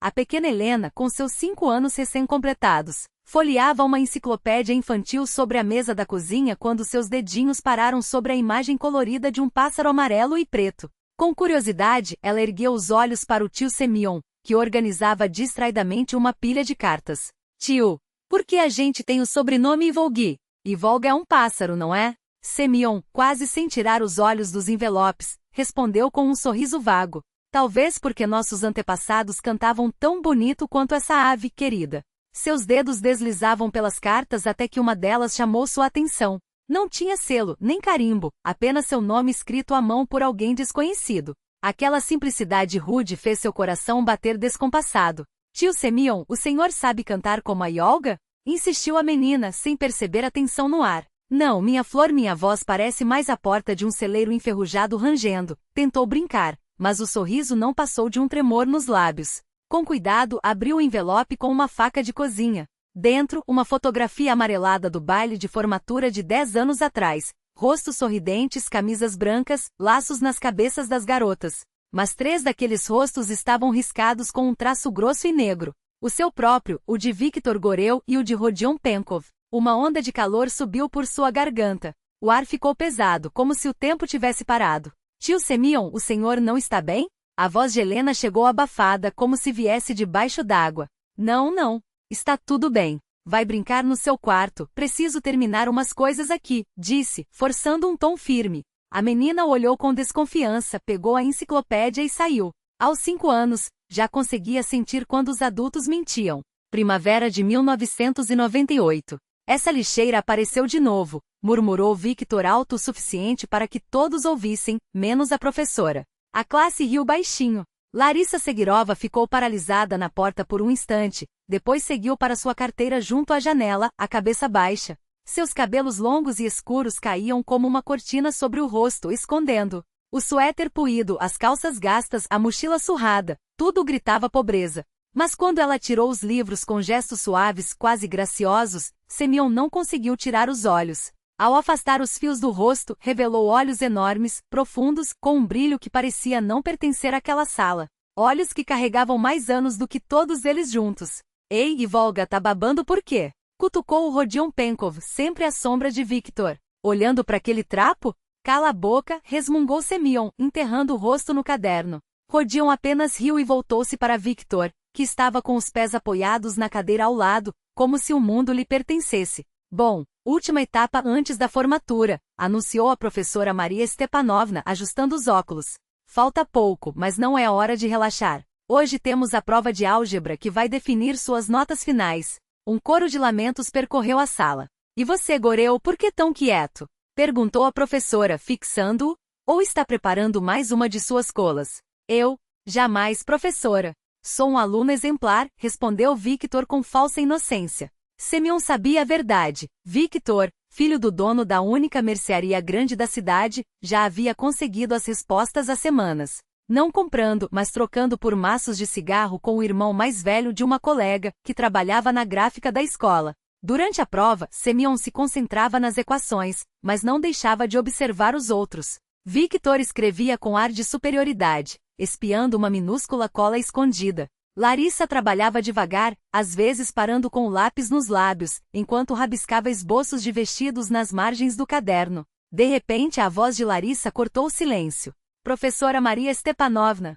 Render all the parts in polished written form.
A pequena Helena, com seus 5 anos recém-completados, folheava uma enciclopédia infantil sobre a mesa da cozinha quando seus dedinhos pararam sobre a imagem colorida de um pássaro amarelo e preto. Com curiosidade, ela ergueu os olhos para o tio Semyon, que organizava distraidamente uma pilha de cartas. Tio, por que a gente tem o sobrenome Ivolgui? Ivolga é um pássaro, não é? Semyon, quase sem tirar os olhos dos envelopes, respondeu com um sorriso vago. Talvez porque nossos antepassados cantavam tão bonito quanto essa ave querida. Seus dedos deslizavam pelas cartas até que uma delas chamou sua atenção. Não tinha selo, nem carimbo, apenas seu nome escrito à mão por alguém desconhecido. Aquela simplicidade rude fez seu coração bater descompassado. Tio Semyon, o senhor sabe cantar como a Iolga? Insistiu a menina, sem perceber a tensão no ar. Não, minha flor, minha voz parece mais a porta de um celeiro enferrujado rangendo. Tentou brincar, mas o sorriso não passou de um tremor nos lábios. Com cuidado, abriu o envelope com uma faca de cozinha. Dentro, uma fotografia amarelada do baile de formatura de 10 anos atrás. Rostos sorridentes, camisas brancas, laços nas cabeças das garotas. Mas 3 daqueles rostos estavam riscados com um traço grosso e negro. O seu próprio, o de Victor Goreu e o de Rodion Penkov. Uma onda de calor subiu por sua garganta. O ar ficou pesado, como se o tempo tivesse parado. Tio Semyon, o senhor não está bem? A voz de Helena chegou abafada, como se viesse debaixo d'água. Não. Está tudo bem. Vai brincar no seu quarto, preciso terminar umas coisas aqui, disse, forçando um tom firme. A menina olhou com desconfiança, pegou a enciclopédia e saiu. Aos 5 anos, já conseguia sentir quando os adultos mentiam. Primavera de 1998. Essa lixeira apareceu de novo, murmurou Victor alto o suficiente para que todos ouvissem, menos a professora. A classe riu baixinho. Larissa Seguirova ficou paralisada na porta por um instante, depois seguiu para sua carteira junto à janela, a cabeça baixa. Seus cabelos longos e escuros caíam como uma cortina sobre o rosto, escondendo o suéter puído, as calças gastas, a mochila surrada, tudo gritava pobreza. Mas quando ela tirou os livros com gestos suaves, quase graciosos, Semyon não conseguiu tirar os olhos. Ao afastar os fios do rosto, revelou olhos enormes, profundos, com um brilho que parecia não pertencer àquela sala. Olhos que carregavam mais anos do que todos eles juntos. Ei, Ivolga, tá babando por quê? Cutucou o Rodion Penkov, sempre à sombra de Victor. Olhando para aquele trapo? Cala a boca, resmungou Semyon, enterrando o rosto no caderno. Rodion apenas riu e voltou-se para Victor, que estava com os pés apoiados na cadeira ao lado, como se o mundo lhe pertencesse. Bom, última etapa antes da formatura, anunciou a professora Maria Stepanovna, ajustando os óculos. Falta pouco, mas não é hora de relaxar. Hoje temos a prova de álgebra que vai definir suas notas finais. Um coro de lamentos percorreu a sala. E você, Goreu, por que tão quieto? Perguntou a professora, fixando-o, ou está preparando mais uma de suas colas? Eu? Jamais, professora. Sou um aluno exemplar, respondeu Victor com falsa inocência. Semyon sabia a verdade. Victor, filho do dono da única mercearia grande da cidade, já havia conseguido as respostas há semanas. Não comprando, mas trocando por maços de cigarro com o irmão mais velho de uma colega, que trabalhava na gráfica da escola. Durante a prova, Semyon se concentrava nas equações, mas não deixava de observar os outros. Victor escrevia com ar de superioridade, espiando uma minúscula cola escondida. Larissa trabalhava devagar, às vezes parando com o lápis nos lábios, enquanto rabiscava esboços de vestidos nas margens do caderno. De repente a voz de Larissa cortou o silêncio. Professora Maria Stepanovna.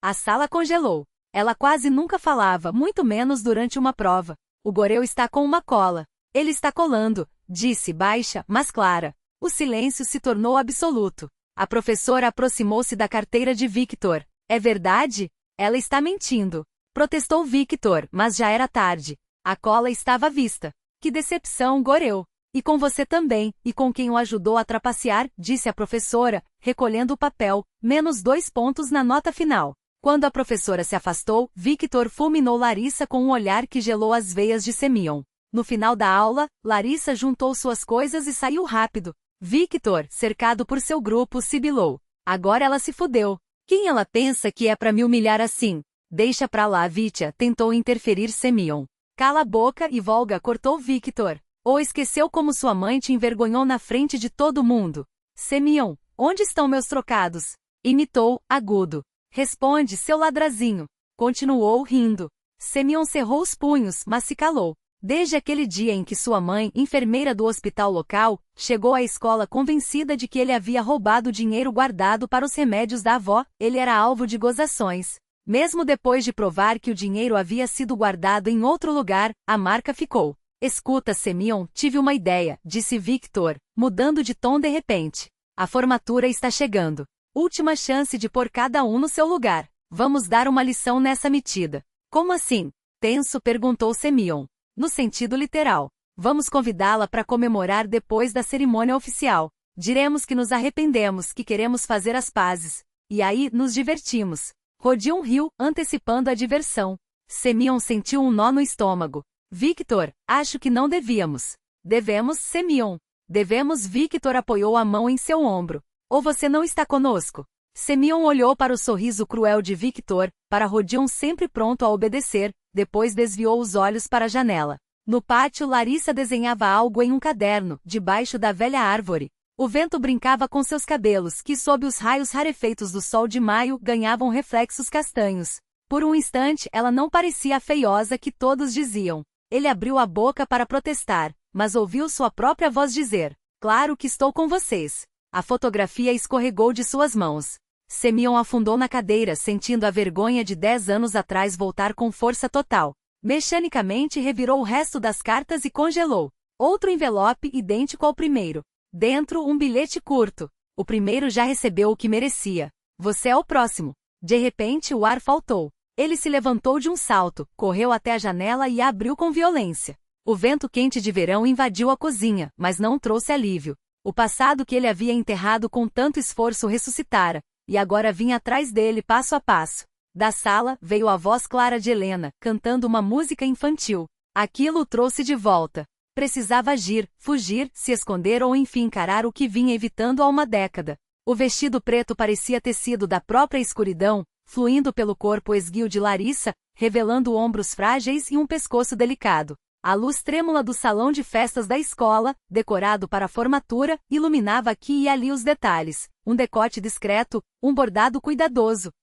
A sala congelou. Ela quase nunca falava, muito menos durante uma prova. O Goreu está com uma cola. Ele está colando, disse baixa, mas clara. O silêncio se tornou absoluto. A professora aproximou-se da carteira de Victor. É verdade? Ela está mentindo. Protestou Victor, mas já era tarde. A cola estava à vista. Que decepção, Goreu. E com você também, e com quem o ajudou a trapacear, disse a professora, recolhendo o papel, menos 2 pontos na nota final. Quando a professora se afastou, Victor fulminou Larissa com um olhar que gelou as veias de Semyon. No final da aula, Larissa juntou suas coisas e saiu rápido. Victor, cercado por seu grupo, sibilou. Agora ela se fudeu. Quem ela pensa que é pra me humilhar assim? Deixa pra lá, Vitya, tentou interferir Semyon. Cala a boca, e Volga, cortou Victor. Ou esqueceu como sua mãe te envergonhou na frente de todo mundo? Semyon, onde estão meus trocados? Imitou, agudo. Responde, seu ladrazinho. Continuou rindo. Semyon cerrou os punhos, mas se calou. Desde aquele dia em que sua mãe, enfermeira do hospital local, chegou à escola convencida de que ele havia roubado o dinheiro guardado para os remédios da avó, ele era alvo de gozações. Mesmo depois de provar que o dinheiro havia sido guardado em outro lugar, a marca ficou. Escuta, Semyon, tive uma ideia, disse Victor, mudando de tom de repente. A formatura está chegando. Última chance de pôr cada um no seu lugar. Vamos dar uma lição nessa metida. Como assim? Tenso perguntou Semyon. No sentido literal. Vamos convidá-la para comemorar depois da cerimônia oficial. Diremos que nos arrependemos, que queremos fazer as pazes. E aí, nos divertimos. Rodion riu, antecipando a diversão. Semyon sentiu um nó no estômago. Victor, acho que não devíamos. Devemos, Semyon. Devemos. Victor apoiou a mão em seu ombro. Ou você não está conosco? Semyon olhou para o sorriso cruel de Victor, para Rodion sempre pronto a obedecer, depois desviou os olhos para a janela. No pátio, Larissa desenhava algo em um caderno, debaixo da velha árvore. O vento brincava com seus cabelos, que sob os raios rarefeitos do sol de maio, ganhavam reflexos castanhos. Por um instante, ela não parecia a feiosa que todos diziam. Ele abriu a boca para protestar, mas ouviu sua própria voz dizer: "Claro que estou com vocês." A fotografia escorregou de suas mãos. Semyon afundou na cadeira, sentindo a vergonha de 10 anos atrás voltar com força total. Mecanicamente revirou o resto das cartas e congelou. Outro envelope idêntico ao primeiro. Dentro, um bilhete curto. O primeiro já recebeu o que merecia. Você é o próximo. De repente, o ar faltou. Ele se levantou de um salto, correu até a janela e a abriu com violência. O vento quente de verão invadiu a cozinha, mas não trouxe alívio. O passado que ele havia enterrado com tanto esforço ressuscitara, e agora vinha atrás dele passo a passo. Da sala, veio a voz clara de Helena, cantando uma música infantil. Aquilo o trouxe de volta. Precisava agir, fugir, se esconder ou enfim encarar o que vinha evitando há uma década. O vestido preto parecia tecido da própria escuridão, fluindo pelo corpo esguio de Larissa, revelando ombros frágeis e um pescoço delicado. A luz trêmula do salão de festas da escola, decorado para a formatura, iluminava aqui e ali os detalhes. Um decote discreto, um bordado cuidadoso.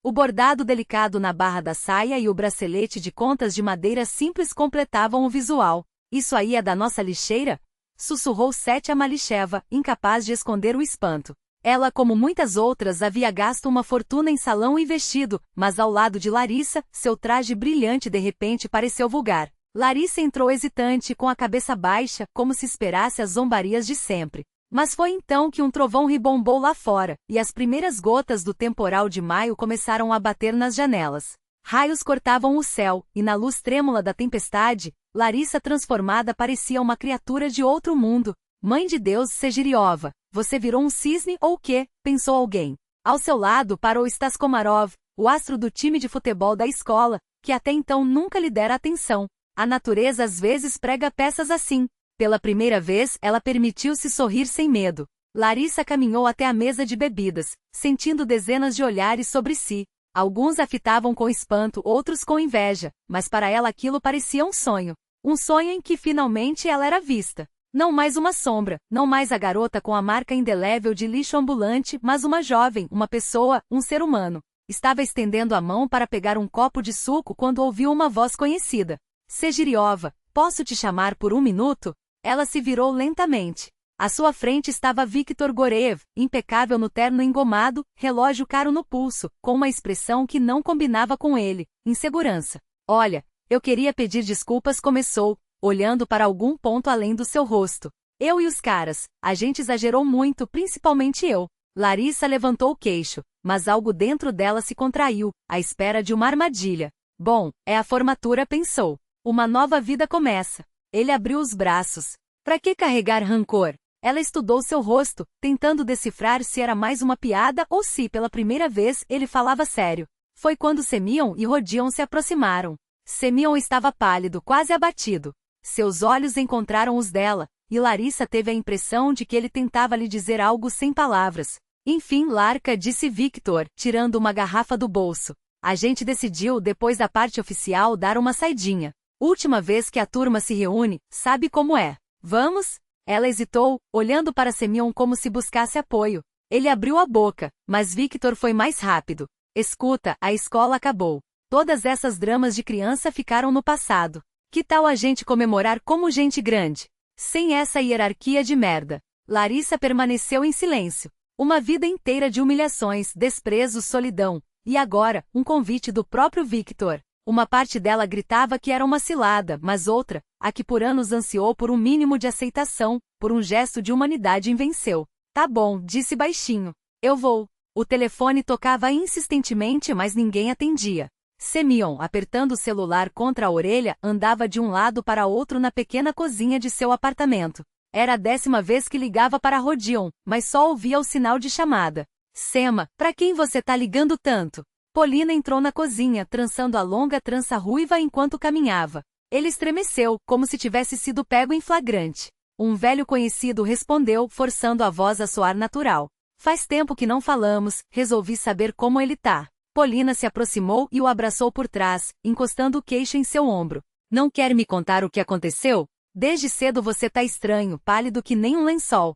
O bordado delicado na barra da saia e o bracelete de contas de madeira simples completavam o visual. Isso aí é da nossa lixeira? Sussurrou Setia Malicheva, incapaz de esconder o espanto. Ela, como muitas outras, havia gasto uma fortuna em salão e vestido, mas ao lado de Larissa, seu traje brilhante de repente pareceu vulgar. Larissa entrou hesitante, com a cabeça baixa, como se esperasse as zombarias de sempre. Mas foi então que um trovão ribombou lá fora, e as primeiras gotas do temporal de maio começaram a bater nas janelas. Raios cortavam o céu, e na luz trêmula da tempestade, Larissa transformada parecia uma criatura de outro mundo. Mãe de Deus, Segiriova, você virou um cisne ou quê? Pensou alguém. Ao seu lado parou Stas Komarov, o astro do time de futebol da escola, que até então nunca lhe dera atenção. A natureza às vezes prega peças assim. Pela primeira vez, ela permitiu-se sorrir sem medo. Larissa caminhou até a mesa de bebidas, sentindo dezenas de olhares sobre si. Alguns a fitavam com espanto, outros com inveja, mas para ela aquilo parecia um sonho. Um sonho em que finalmente ela era vista. Não mais uma sombra, não mais a garota com a marca indelével de lixo ambulante, mas uma jovem, uma pessoa, um ser humano. Estava estendendo a mão para pegar um copo de suco quando ouviu uma voz conhecida. Segiriova, posso te chamar por um minuto? Ela se virou lentamente. À sua frente estava Victor Goreev, impecável no terno engomado, relógio caro no pulso, com uma expressão que não combinava com ele, insegurança. Olha, eu queria pedir desculpas, começou, olhando para algum ponto além do seu rosto. Eu e os caras, a gente exagerou muito, principalmente eu. Larissa levantou o queixo, mas algo dentro dela se contraiu, à espera de uma armadilha. Bom, é a formatura, pensou. Uma nova vida começa. Ele abriu os braços. Para que carregar rancor? Ela estudou seu rosto, tentando decifrar se era mais uma piada ou se, pela primeira vez, ele falava sério. Foi quando Semyon e Rodion se aproximaram. Semyon estava pálido, quase abatido. Seus olhos encontraram os dela, e Larissa teve a impressão de que ele tentava lhe dizer algo sem palavras. Enfim, Larca, disse Victor, tirando uma garrafa do bolso. A gente decidiu, depois da parte oficial, dar uma saidinha. Última vez que a turma se reúne, sabe como é. Vamos? Ela hesitou, olhando para Semyon como se buscasse apoio. Ele abriu a boca, mas Victor foi mais rápido. Escuta, a escola acabou. Todas essas dramas de criança ficaram no passado. Que tal a gente comemorar como gente grande? Sem essa hierarquia de merda. Larissa permaneceu em silêncio. Uma vida inteira de humilhações, desprezos, solidão. E agora, um convite do próprio Victor. Uma parte dela gritava que era uma cilada, mas outra, a que por anos ansiou por um mínimo de aceitação, por um gesto de humanidade venceu. Tá bom, disse baixinho. Eu vou. O telefone tocava insistentemente, mas ninguém atendia. Semyon, apertando o celular contra a orelha, andava de um lado para outro na pequena cozinha de seu apartamento. Era a 10ª vez que ligava para Rodion, mas só ouvia o sinal de chamada. Sema, pra quem você tá ligando tanto? Polina entrou na cozinha, trançando a longa trança ruiva enquanto caminhava. Ele estremeceu, como se tivesse sido pego em flagrante. Um velho conhecido respondeu, forçando a voz a soar natural. Faz tempo que não falamos, resolvi saber como ele tá. Polina se aproximou e o abraçou por trás, encostando o queixo em seu ombro. Não quer me contar o que aconteceu? Desde cedo você tá estranho, pálido que nem um lençol.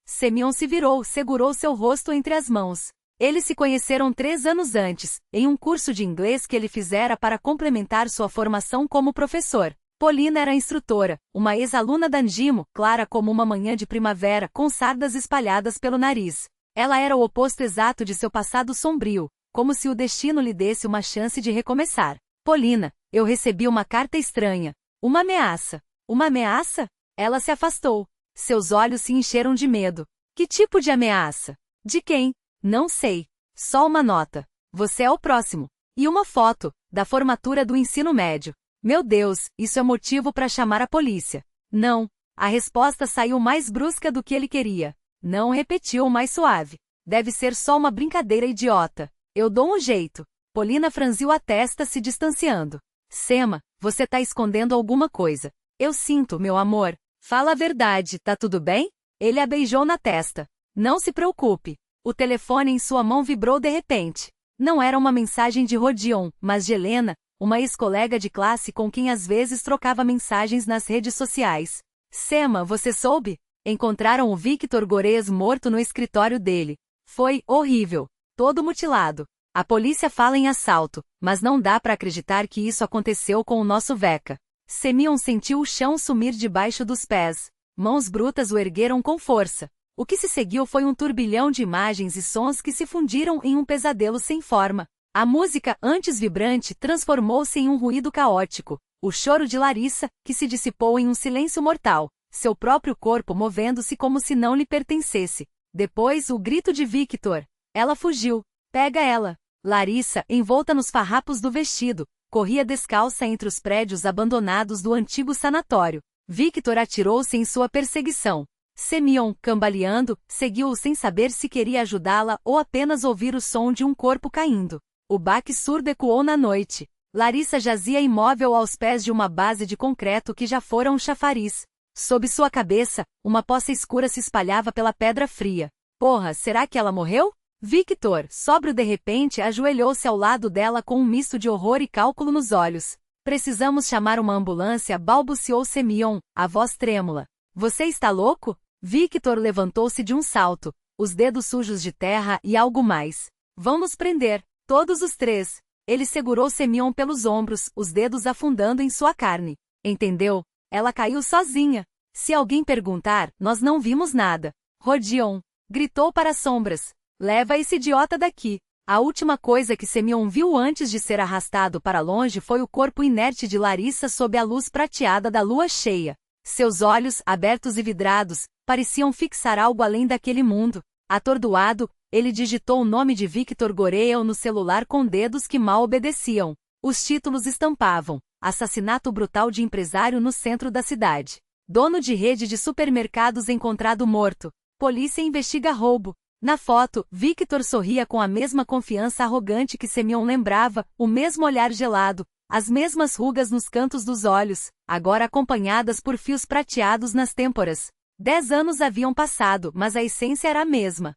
Semyon se virou, segurou seu rosto entre as mãos. Eles se conheceram 3 anos antes, em um curso de inglês que ele fizera para complementar sua formação como professor. Polina era instrutora, uma ex-aluna da Angimo, clara como uma manhã de primavera, com sardas espalhadas pelo nariz. Ela era o oposto exato de seu passado sombrio, como se o destino lhe desse uma chance de recomeçar. Polina, eu recebi uma carta estranha. Uma ameaça. Uma ameaça? Ela se afastou. Seus olhos se encheram de medo. Que tipo de ameaça? De quem? Não sei. Só uma nota. Você é o próximo. E uma foto, da formatura do ensino médio. Meu Deus, isso é motivo para chamar a polícia. Não. A resposta saiu mais brusca do que ele queria. Não, repetiu mais suave. Deve ser só uma brincadeira idiota. Eu dou um jeito. Polina franziu a testa, se distanciando. Sema, você tá escondendo alguma coisa. Eu sinto, meu amor. Fala a verdade, tá tudo bem? Ele a beijou na testa. Não se preocupe. O telefone em sua mão vibrou de repente. Não era uma mensagem de Rodion, mas de Helena, uma ex-colega de classe com quem às vezes trocava mensagens nas redes sociais. Sema, você soube? Encontraram o Victor Gores morto no escritório dele. Foi horrível. Todo mutilado. A polícia fala em assalto, mas não dá para acreditar que isso aconteceu com o nosso Veca. Semyon sentiu o chão sumir debaixo dos pés. Mãos brutas o ergueram com força. O que se seguiu foi um turbilhão de imagens e sons que se fundiram em um pesadelo sem forma. A música, antes vibrante, transformou-se em um ruído caótico. O choro de Larissa, que se dissipou em um silêncio mortal. Seu próprio corpo movendo-se como se não lhe pertencesse. Depois, o grito de Victor. Ela fugiu. Pega ela. Larissa, envolta nos farrapos do vestido, corria descalça entre os prédios abandonados do antigo sanatório. Victor atirou-se em sua perseguição. Semyon, cambaleando, seguiu-o sem saber se queria ajudá-la ou apenas ouvir o som de um corpo caindo. O baque surdo ecoou na noite. Larissa jazia imóvel aos pés de uma base de concreto que já fora um chafariz. Sob sua cabeça, uma poça escura se espalhava pela pedra fria. Porra, será que ela morreu? Victor, sóbrio de repente, ajoelhou-se ao lado dela com um misto de horror e cálculo nos olhos. Precisamos chamar uma ambulância, balbuciou Semyon, a voz trêmula. Você está louco? Victor levantou-se de um salto, os dedos sujos de terra e algo mais. Vão nos prender, todos os 3. Ele segurou Semyon pelos ombros, os dedos afundando em sua carne. Entendeu? Ela caiu sozinha. Se alguém perguntar, nós não vimos nada. Rodion gritou para as sombras. Leva esse idiota daqui. A última coisa que Semyon viu antes de ser arrastado para longe foi o corpo inerte de Larissa sob a luz prateada da lua cheia. Seus olhos, abertos e vidrados, pareciam fixar algo além daquele mundo. Atordoado, ele digitou o nome de Victor Goreel no celular com dedos que mal obedeciam. Os títulos estampavam: assassinato brutal de empresário no centro da cidade. Dono de rede de supermercados encontrado morto. Polícia investiga roubo. Na foto, Victor sorria com a mesma confiança arrogante que Semyon lembrava, o mesmo olhar gelado, as mesmas rugas nos cantos dos olhos, agora acompanhadas por fios prateados nas têmporas. 10 anos haviam passado, mas a essência era a mesma.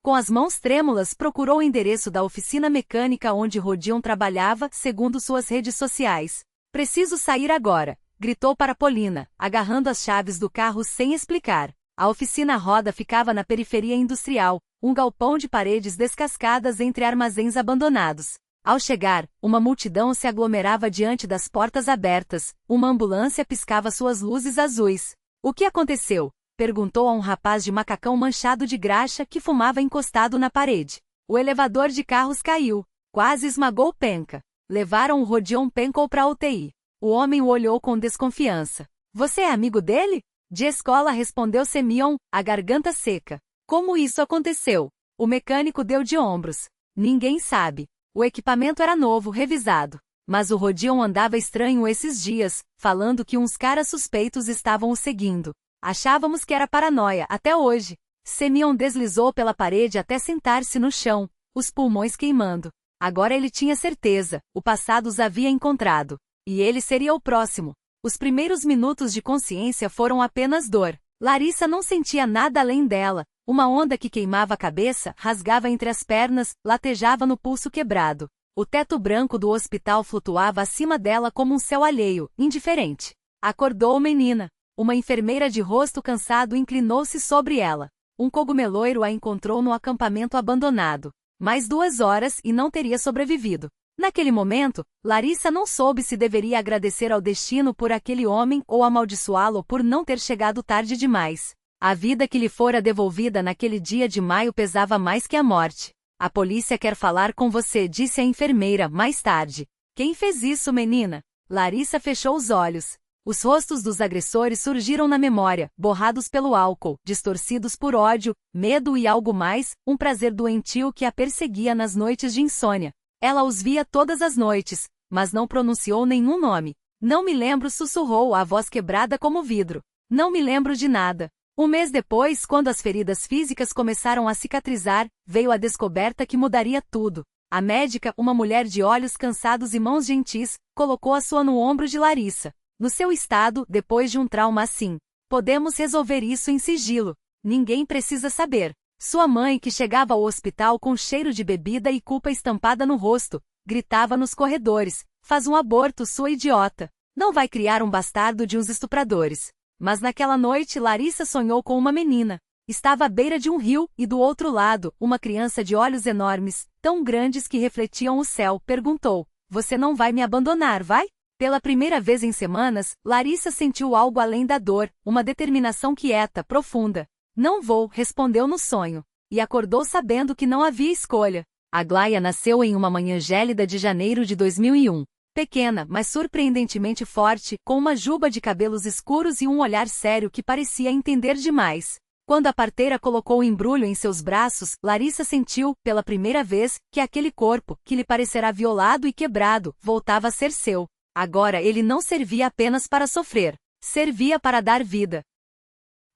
Com as mãos trêmulas, procurou o endereço da oficina mecânica onde Rodion trabalhava, segundo suas redes sociais. Preciso sair agora, gritou para Polina, agarrando as chaves do carro sem explicar. A oficina roda ficava na periferia industrial, um galpão de paredes descascadas entre armazéns abandonados. Ao chegar, uma multidão se aglomerava diante das portas abertas, uma ambulância piscava suas luzes azuis. O que aconteceu? Perguntou a um rapaz de macacão manchado de graxa que fumava encostado na parede. O elevador de carros caiu. Quase esmagou Penca. Levaram o Rodion Penco para a UTI. O homem o olhou com desconfiança. Você é amigo dele? De escola, respondeu Semyon, a garganta seca. Como isso aconteceu? O mecânico deu de ombros. Ninguém sabe. O equipamento era novo, revisado. Mas o Rodion andava estranho esses dias, falando que uns caras suspeitos estavam o seguindo. Achávamos que era paranoia, até hoje. Semyon deslizou pela parede até sentar-se no chão, os pulmões queimando. Agora ele tinha certeza, o passado os havia encontrado. E ele seria o próximo. Os primeiros minutos de consciência foram apenas dor. Larissa não sentia nada além dela. Uma onda que queimava a cabeça, rasgava entre as pernas, latejava no pulso quebrado. O teto branco do hospital flutuava acima dela como um céu alheio, indiferente. Acordou menina. Uma enfermeira de rosto cansado inclinou-se sobre ela. Um cogumeloiro a encontrou no acampamento abandonado. Mais 2 horas e não teria sobrevivido. Naquele momento, Larissa não soube se deveria agradecer ao destino por aquele homem ou amaldiçoá-lo por não ter chegado tarde demais. A vida que lhe fora devolvida naquele dia de maio pesava mais que a morte. A polícia quer falar com você, disse a enfermeira mais tarde. Quem fez isso, menina? Larissa fechou os olhos. Os rostos dos agressores surgiram na memória, borrados pelo álcool, distorcidos por ódio, medo e algo mais, um prazer doentio que a perseguia nas noites de insônia. Ela os via todas as noites, mas não pronunciou nenhum nome. Não me lembro, sussurrou a voz quebrada como vidro. Não me lembro de nada. Um mês depois, quando as feridas físicas começaram a cicatrizar, veio a descoberta que mudaria tudo. A médica, uma mulher de olhos cansados e mãos gentis, colocou a sua no ombro de Larissa. No seu estado, depois de um trauma assim, podemos resolver isso em sigilo. Ninguém precisa saber. Sua mãe, que chegava ao hospital com cheiro de bebida e culpa estampada no rosto, gritava nos corredores: faz um aborto, sua idiota. Não vai criar um bastardo de uns estupradores. Mas naquela noite Larissa sonhou com uma menina. Estava à beira de um rio, e do outro lado, uma criança de olhos enormes, tão grandes que refletiam o céu, perguntou: você não vai me abandonar, vai? Pela primeira vez em semanas, Larissa sentiu algo além da dor, uma determinação quieta, profunda. Não vou, respondeu no sonho. E acordou sabendo que não havia escolha. Aglaia nasceu em uma manhã gélida de janeiro de 2001. Pequena, mas surpreendentemente forte, com uma juba de cabelos escuros e um olhar sério que parecia entender demais. Quando a parteira colocou o embrulho em seus braços, Larissa sentiu, pela primeira vez, que aquele corpo, que lhe parecerá violado e quebrado, voltava a ser seu. Agora ele não servia apenas para sofrer. Servia para dar vida.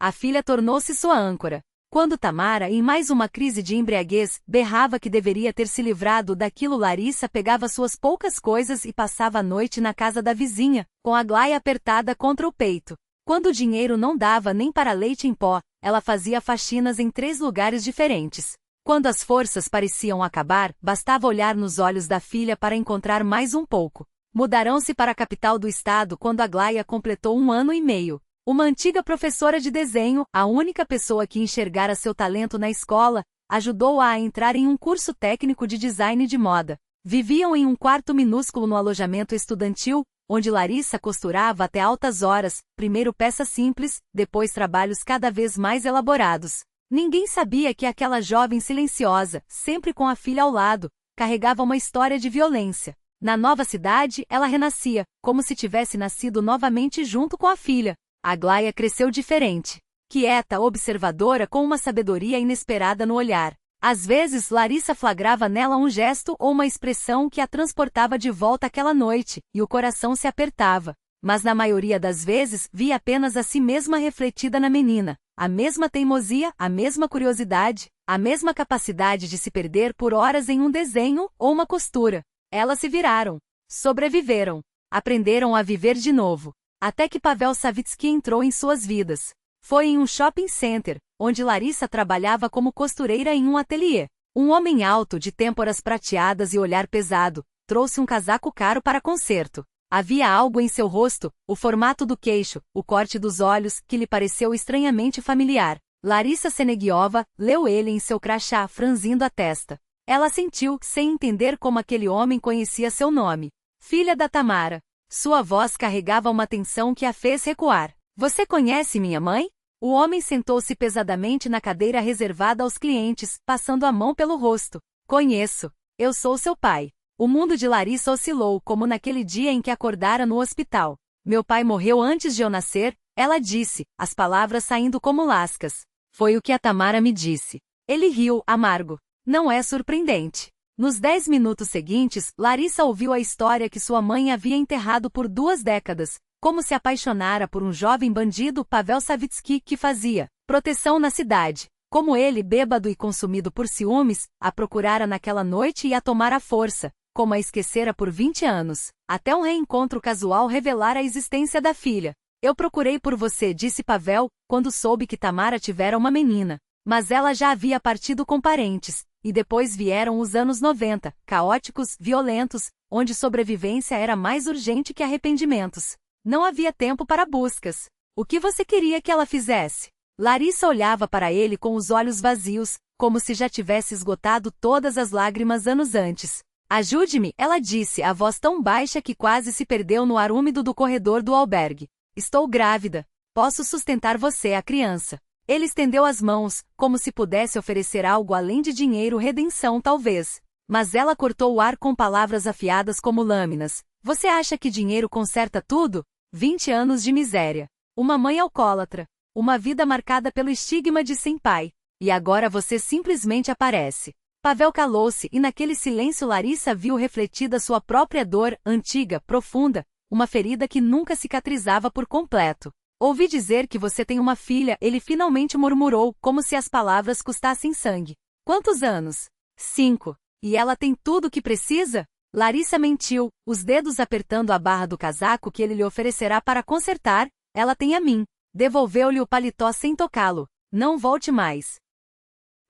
A filha tornou-se sua âncora. Quando Tamara, em mais uma crise de embriaguez, berrava que deveria ter se livrado daquilo, Larissa pegava suas poucas coisas e passava a noite na casa da vizinha, com Aglaia apertada contra o peito. Quando o dinheiro não dava nem para leite em pó, ela fazia faxinas em 3 lugares diferentes. Quando as forças pareciam acabar, bastava olhar nos olhos da filha para encontrar mais um pouco. Mudaram-se para a capital do estado quando Aglaia completou 1 ano e meio. Uma antiga professora de desenho, a única pessoa que enxergara seu talento na escola, ajudou-a a entrar em um curso técnico de design de moda. Viviam em um quarto minúsculo no alojamento estudantil, onde Larissa costurava até altas horas, primeiro peças simples, depois trabalhos cada vez mais elaborados. Ninguém sabia que aquela jovem silenciosa, sempre com a filha ao lado, carregava uma história de violência. Na nova cidade, ela renascia, como se tivesse nascido novamente junto com a filha. Aglaia cresceu diferente. Quieta, observadora, com uma sabedoria inesperada no olhar. Às vezes, Larissa flagrava nela um gesto ou uma expressão que a transportava de volta àquela noite, e o coração se apertava. Mas na maioria das vezes, via apenas a si mesma refletida na menina. A mesma teimosia, a mesma curiosidade, a mesma capacidade de se perder por horas em um desenho ou uma costura. Elas se viraram. Sobreviveram. Aprenderam a viver de novo. Até que Pavel Savitsky entrou em suas vidas. Foi em um shopping center, onde Larissa trabalhava como costureira em um ateliê. Um homem alto, de têmporas prateadas e olhar pesado, trouxe um casaco caro para concerto. Havia algo em seu rosto, o formato do queixo, o corte dos olhos, que lhe pareceu estranhamente familiar. Larissa Senegiova leu ele em seu crachá, franzindo a testa. Ela sentiu, sem entender como aquele homem conhecia seu nome. Filha da Tamara. Sua voz carregava uma tensão que a fez recuar. Você conhece minha mãe? O homem sentou-se pesadamente na cadeira reservada aos clientes, passando a mão pelo rosto. Conheço. Eu sou seu pai. O mundo de Larissa oscilou, como naquele dia em que acordara no hospital. Meu pai morreu antes de eu nascer, ela disse, as palavras saindo como lascas. Foi o que a Tamara me disse. Ele riu, amargo. Não é surpreendente. Nos 10 minutos seguintes, Larissa ouviu a história que sua mãe havia enterrado por 2 décadas, como se apaixonara por um jovem bandido, Pavel Savitsky, que fazia proteção na cidade. Como ele, bêbado e consumido por ciúmes, a procurara naquela noite e a tomara à força, como a esquecera por 20 anos, até um reencontro casual revelar a existência da filha. Eu procurei por você, disse Pavel, quando soube que Tamara tivera uma menina. Mas ela já havia partido com parentes, e depois vieram os anos 90, caóticos, violentos, onde sobrevivência era mais urgente que arrependimentos. Não havia tempo para buscas. O que você queria que ela fizesse? Larissa olhava para ele com os olhos vazios, como se já tivesse esgotado todas as lágrimas anos antes. Ajude-me, ela disse, a voz tão baixa que quase se perdeu no ar úmido do corredor do albergue. Estou grávida. Posso sustentar você, a criança. Ele estendeu as mãos, como se pudesse oferecer algo além de dinheiro, redenção talvez. Mas ela cortou o ar com palavras afiadas como lâminas. Você acha que dinheiro conserta tudo? 20 anos de miséria. Uma mãe alcoólatra. Uma vida marcada pelo estigma de sem pai. E agora você simplesmente aparece. Pavel calou-se e naquele silêncio Larissa viu refletida sua própria dor, antiga, profunda, uma ferida que nunca cicatrizava por completo. Ouvi dizer que você tem uma filha, ele finalmente murmurou, como se as palavras custassem sangue. Quantos anos? 5. E ela tem tudo o que precisa? Larissa mentiu, os dedos apertando a barra do casaco que ele lhe oferecerá para consertar. Ela tem a mim. Devolveu-lhe o paletó sem tocá-lo. Não volte mais.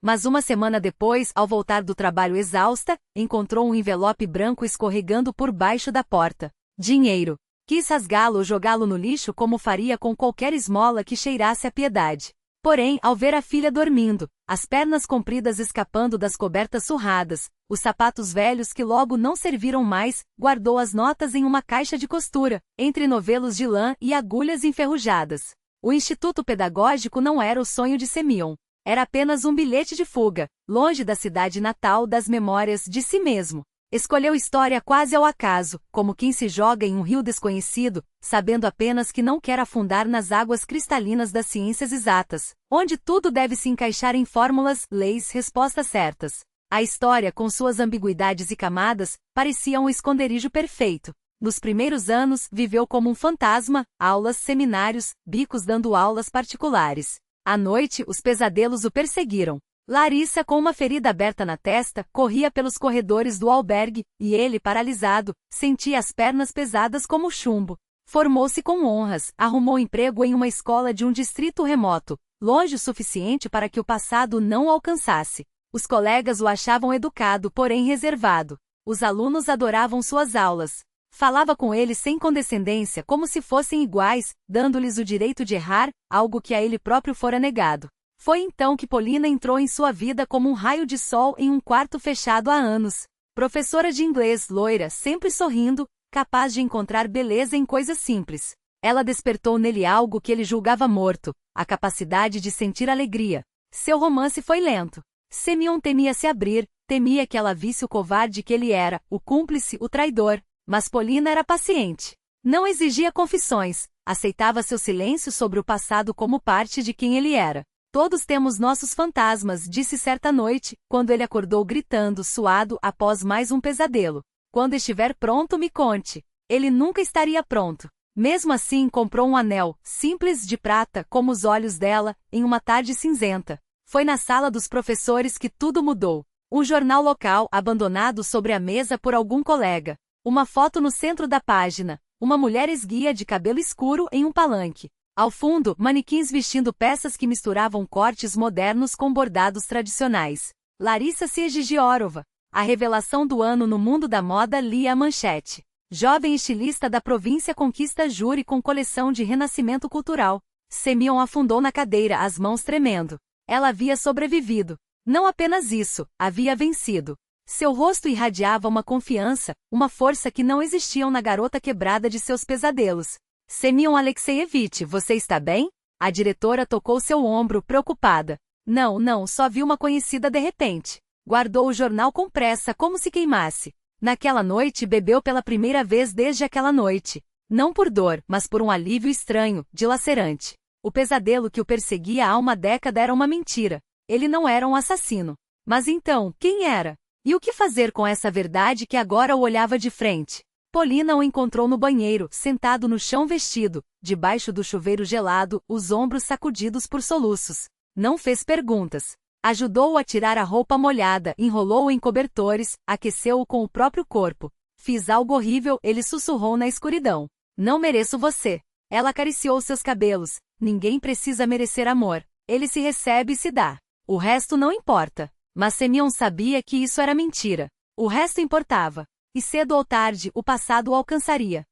Mas uma semana depois, ao voltar do trabalho exausta, encontrou um envelope branco escorregando por baixo da porta. Dinheiro. Quis rasgá-lo ou jogá-lo no lixo como faria com qualquer esmola que cheirasse a piedade. Porém, ao ver a filha dormindo, as pernas compridas escapando das cobertas surradas, os sapatos velhos que logo não serviram mais, guardou as notas em uma caixa de costura, entre novelos de lã e agulhas enferrujadas. O instituto pedagógico não era o sonho de Semyon. Era apenas um bilhete de fuga, longe da cidade natal, das memórias de si mesmo. Escolheu história quase ao acaso, como quem se joga em um rio desconhecido, sabendo apenas que não quer afundar nas águas cristalinas das ciências exatas, onde tudo deve se encaixar em fórmulas, leis, respostas certas. A história, com suas ambiguidades e camadas, parecia um esconderijo perfeito. Nos primeiros anos, viveu como um fantasma, aulas, seminários, bicos dando aulas particulares. À noite, os pesadelos o perseguiram. Larissa, com uma ferida aberta na testa, corria pelos corredores do albergue, e ele, paralisado, sentia as pernas pesadas como chumbo. Formou-se com honras, arrumou emprego em uma escola de um distrito remoto, longe o suficiente para que o passado não o alcançasse. Os colegas o achavam educado, porém reservado. Os alunos adoravam suas aulas. Falava com eles sem condescendência, como se fossem iguais, dando-lhes o direito de errar, algo que a ele próprio fora negado. Foi então que Polina entrou em sua vida como um raio de sol em um quarto fechado há anos. Professora de inglês, loira, sempre sorrindo, capaz de encontrar beleza em coisas simples. Ela despertou nele algo que ele julgava morto, a capacidade de sentir alegria. Seu romance foi lento. Semyon temia se abrir, temia que ela visse o covarde que ele era, o cúmplice, o traidor. Mas Polina era paciente. Não exigia confissões, aceitava seu silêncio sobre o passado como parte de quem ele era. Todos temos nossos fantasmas, disse certa noite, quando ele acordou gritando, suado, após mais um pesadelo. Quando estiver pronto, me conte. Ele nunca estaria pronto. Mesmo assim, comprou um anel, simples, de prata, como os olhos dela, em uma tarde cinzenta. Foi na sala dos professores que tudo mudou. Um jornal local, abandonado sobre a mesa por algum colega. Uma foto no centro da página. Uma mulher esguia de cabelo escuro em um palanque. Ao fundo, manequins vestindo peças que misturavam cortes modernos com bordados tradicionais. Larissa Sergigiorova. A revelação do ano no mundo da moda, lia a manchete. Jovem estilista da província conquista júri com coleção de renascimento cultural. Semyon afundou na cadeira, as mãos tremendo. Ela havia sobrevivido. Não apenas isso, havia vencido. Seu rosto irradiava uma confiança, uma força que não existiam na garota quebrada de seus pesadelos. Semyon Alexeyevich, você está bem? A diretora tocou seu ombro, preocupada. Não, só vi uma conhecida de repente. Guardou o jornal com pressa, como se queimasse. Naquela noite bebeu pela primeira vez desde aquela noite. Não por dor, mas por um alívio estranho, dilacerante. O pesadelo que o perseguia há uma década era uma mentira. Ele não era um assassino. Mas então, quem era? E o que fazer com essa verdade que agora o olhava de frente? Polina o encontrou no banheiro, sentado no chão vestido, debaixo do chuveiro gelado, os ombros sacudidos por soluços. Não fez perguntas. Ajudou-o a tirar a roupa molhada, enrolou-o em cobertores, aqueceu-o com o próprio corpo. Fiz algo horrível, ele sussurrou na escuridão. Não mereço você. Ela acariciou seus cabelos. Ninguém precisa merecer amor. Ele se recebe e se dá. O resto não importa. Mas Semyon sabia que isso era mentira. O resto importava. E cedo ou tarde, o passado o alcançaria.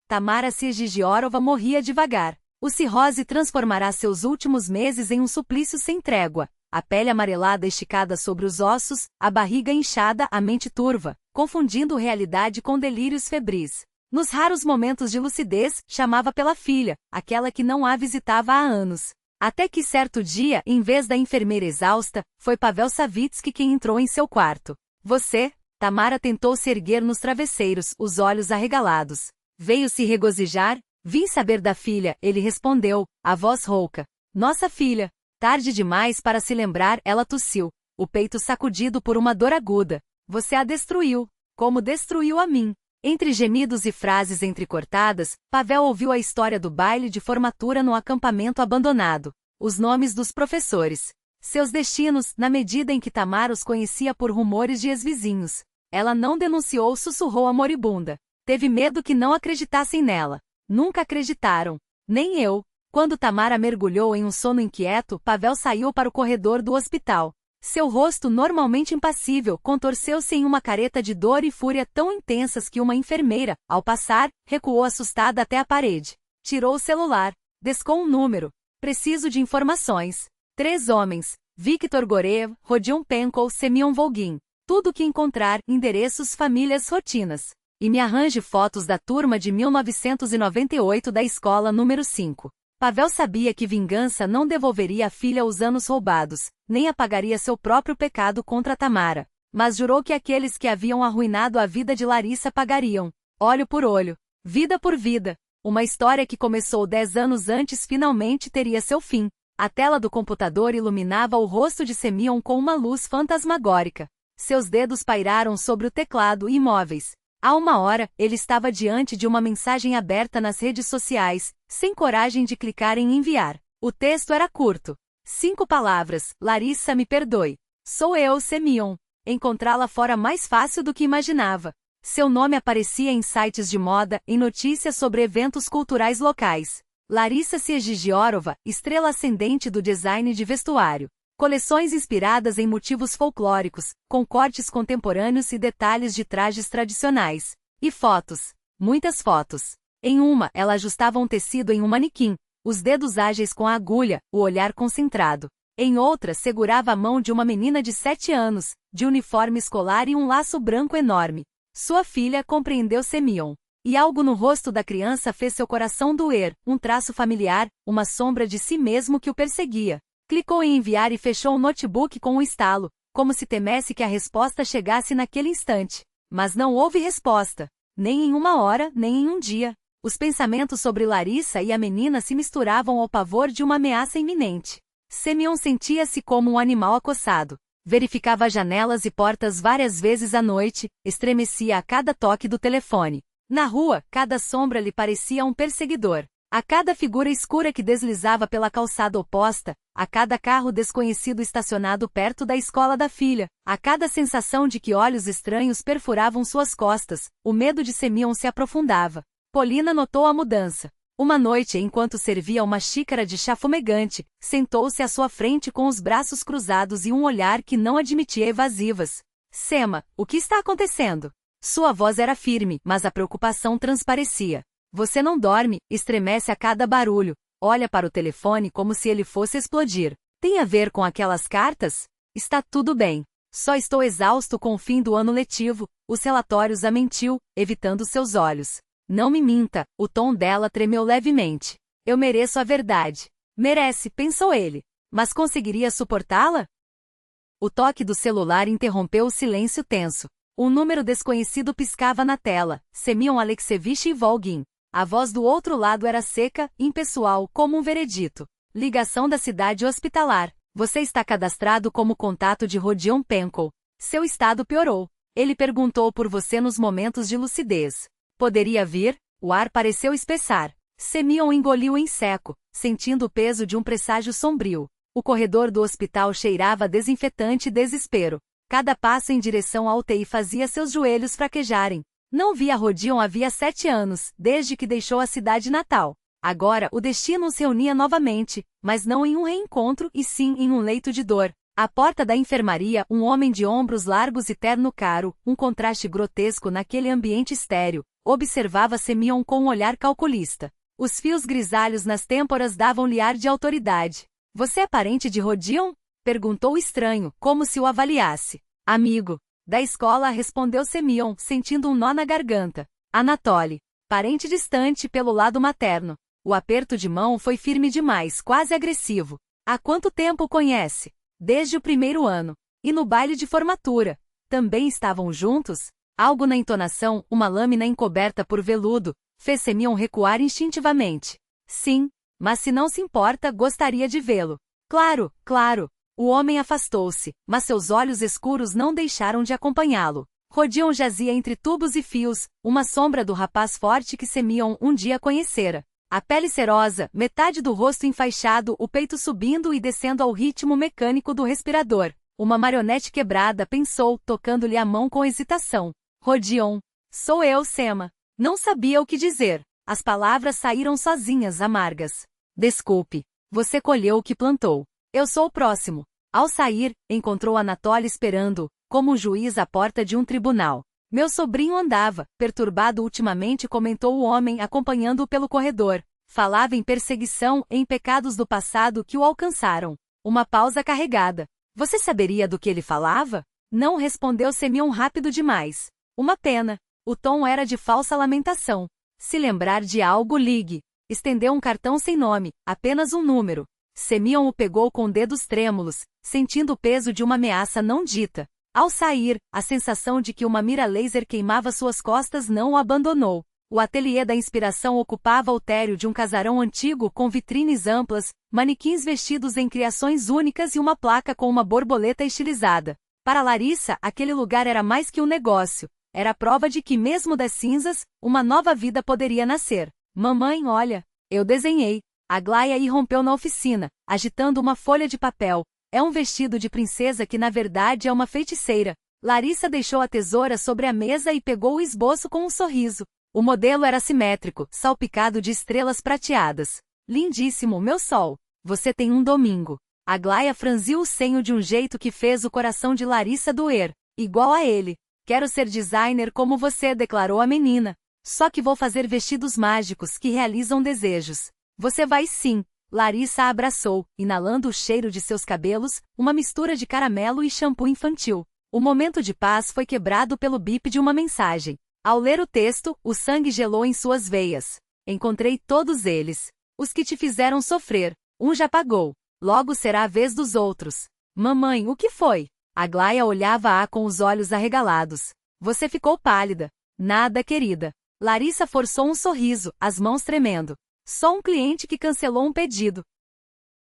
Tamara Sergigiorova morria devagar. O cirrose transformará seus últimos meses em um suplício sem trégua. A pele amarelada esticada sobre os ossos, a barriga inchada, a mente turva, confundindo realidade com delírios febris. Nos raros momentos de lucidez, chamava pela filha, aquela que não a visitava há anos. Até que certo dia, em vez da enfermeira exausta, foi Pavel Savitsky quem entrou em seu quarto. Você? Tamara tentou se erguer nos travesseiros, os olhos arregalados. Veio se regozijar? Vim saber da filha, ele respondeu, a voz rouca. Nossa filha. Tarde demais para se lembrar, ela tossiu, o peito sacudido por uma dor aguda. Você a destruiu, como destruiu a mim. Entre gemidos e frases entrecortadas, Pavel ouviu a história do baile de formatura no acampamento abandonado. Os nomes dos professores. Seus destinos, na medida em que Tamara os conhecia por rumores de ex-vizinhos. Ela não denunciou, sussurrou a moribunda. Teve medo que não acreditassem nela. Nunca acreditaram. Nem eu. Quando Tamara mergulhou em um sono inquieto, Pavel saiu para o corredor do hospital. Seu rosto, normalmente impassível, contorceu-se em uma careta de dor e fúria tão intensas que uma enfermeira, ao passar, recuou assustada até a parede. Tirou o celular. Descou um número. Preciso de informações. 3 homens. Victor Gorev, Rodion Penkov, Semyon Volgin. Tudo o que encontrar, endereços, famílias, rotinas. E me arranje fotos da turma de 1998 da escola número 5. Pavel sabia que vingança não devolveria à filha os anos roubados, nem apagaria seu próprio pecado contra Tamara. Mas jurou que aqueles que haviam arruinado a vida de Larissa pagariam. Olho por olho. Vida por vida. Uma história que começou 10 anos antes finalmente teria seu fim. A tela do computador iluminava o rosto de Semyon com uma luz fantasmagórica. Seus dedos pairaram sobre o teclado, imóveis. Há uma hora, ele estava diante de uma mensagem aberta nas redes sociais, sem coragem de clicar em enviar. O texto era curto. 5 palavras. Larissa, me perdoe. Sou eu, Semyon. Encontrá-la fora mais fácil do que imaginava. Seu nome aparecia em sites de moda, em notícias sobre eventos culturais locais. Larissa Sergigiorova, estrela ascendente do design de vestuário. Coleções inspiradas em motivos folclóricos, com cortes contemporâneos e detalhes de trajes tradicionais. E fotos. Muitas fotos. Em uma, ela ajustava um tecido em um manequim, os dedos ágeis com a agulha, o olhar concentrado. Em outra, segurava a mão de uma menina de 7 anos, de uniforme escolar e um laço branco enorme. Sua filha compreendeu Semyon. E algo no rosto da criança fez seu coração doer, um traço familiar, uma sombra de si mesmo que o perseguia. Clicou em enviar e fechou o notebook com um estalo, como se temesse que a resposta chegasse naquele instante. Mas não houve resposta. Nem em uma hora, nem em um dia. Os pensamentos sobre Larissa e a menina se misturavam ao pavor de uma ameaça iminente. Semyon sentia-se como um animal acossado. Verificava janelas e portas várias vezes à noite, estremecia a cada toque do telefone. Na rua, cada sombra lhe parecia um perseguidor. A cada figura escura que deslizava pela calçada oposta, a cada carro desconhecido estacionado perto da escola da filha, a cada sensação de que olhos estranhos perfuravam suas costas, o medo de Semyon se aprofundava. Polina notou a mudança. Uma noite, enquanto servia uma xícara de chá fumegante, sentou-se à sua frente com os braços cruzados e um olhar que não admitia evasivas. Sema, o que está acontecendo? Sua voz era firme, mas a preocupação transparecia. Você não dorme, estremece a cada barulho, olha para o telefone como se ele fosse explodir. Tem a ver com aquelas cartas? Está tudo bem. Só estou exausto com o fim do ano letivo, os relatórios a mentiu, evitando seus olhos. Não me minta, o tom dela tremeu levemente. Eu mereço a verdade. Merece, pensou ele. Mas conseguiria suportá-la? O toque do celular interrompeu o silêncio tenso. Um número desconhecido piscava na tela, Semyon Alexeyevich Volgin. A voz do outro lado era seca, impessoal, como um veredito. Ligação da cidade hospitalar. Você está cadastrado como contato de Rodion Penko. Seu estado piorou. Ele perguntou por você nos momentos de lucidez. Poderia vir? O ar pareceu espessar. Semyon engoliu em seco, sentindo o peso de um presságio sombrio. O corredor do hospital cheirava a desinfetante e desespero. Cada passo em direção à UTI fazia seus joelhos fraquejarem. Não via Rodion havia 7 anos, desde que deixou a cidade natal. Agora o destino os reunia novamente, mas não em um reencontro e sim em um leito de dor. À porta da enfermaria, um homem de ombros largos e terno caro, um contraste grotesco naquele ambiente estéril, observava Semyon com um olhar calculista. Os fios grisalhos nas têmporas davam-lhe ar de autoridade. Você é parente de Rodion? Perguntou o estranho, como se o avaliasse. Amigo. Da escola, respondeu Semyon, sentindo um nó na garganta. Anatoly. Parente distante pelo lado materno. O aperto de mão foi firme demais, quase agressivo. Há quanto tempo o conhece? Desde o primeiro ano. E no baile de formatura. Também estavam juntos? Algo na entonação, uma lâmina encoberta por veludo, fez Semyon recuar instintivamente. Sim, mas se não se importa, gostaria de vê-lo. Claro, claro. O homem afastou-se, mas seus olhos escuros não deixaram de acompanhá-lo. Rodion jazia entre tubos e fios, uma sombra do rapaz forte que Semyon um dia conhecera. A pele cerosa, metade do rosto enfaixado, o peito subindo e descendo ao ritmo mecânico do respirador. Uma marionete quebrada, pensou, tocando-lhe a mão com hesitação. Rodion. Sou eu, Sema. Não sabia o que dizer. As palavras saíram sozinhas, amargas. Desculpe. Você colheu o que plantou. Eu sou o próximo. Ao sair, encontrou Anatoly esperando, como um juiz à porta de um tribunal. Meu sobrinho andava, perturbado ultimamente, comentou o homem acompanhando-o pelo corredor. Falava em perseguição, em pecados do passado que o alcançaram. Uma pausa carregada. Você saberia do que ele falava? Não, respondeu Semyon rápido demais. Uma pena. O tom era de falsa lamentação. Se lembrar de algo, ligue. Estendeu um cartão sem nome, apenas um número. Semyon o pegou com dedos trêmulos, sentindo o peso de uma ameaça não dita. Ao sair, a sensação de que uma mira laser queimava suas costas não o abandonou. O ateliê da inspiração ocupava o térreo de um casarão antigo com vitrines amplas, manequins vestidos em criações únicas e uma placa com uma borboleta estilizada. Para Larissa, aquele lugar era mais que um negócio. Era a prova de que, mesmo das cinzas, uma nova vida poderia nascer. Mamãe, olha, eu desenhei. Aglaia irrompeu na oficina, agitando uma folha de papel. É um vestido de princesa que na verdade é uma feiticeira. Larissa deixou a tesoura sobre a mesa e pegou o esboço com um sorriso. O modelo era simétrico, salpicado de estrelas prateadas. Lindíssimo, meu sol. Você tem um domingo. Aglaia franziu o senho de um jeito que fez o coração de Larissa doer. Igual a ele. Quero ser designer como você, declarou a menina. Só que vou fazer vestidos mágicos que realizam desejos. Você vai sim. Larissa a abraçou, inalando o cheiro de seus cabelos, uma mistura de caramelo e shampoo infantil. O momento de paz foi quebrado pelo bip de uma mensagem. Ao ler o texto, o sangue gelou em suas veias. Encontrei todos eles. Os que te fizeram sofrer. Um já pagou. Logo será a vez dos outros. Mamãe, o que foi? Aglaia olhava-a com os olhos arregalados. Você ficou pálida. Nada, querida. Larissa forçou um sorriso, as mãos tremendo. Só um cliente que cancelou um pedido.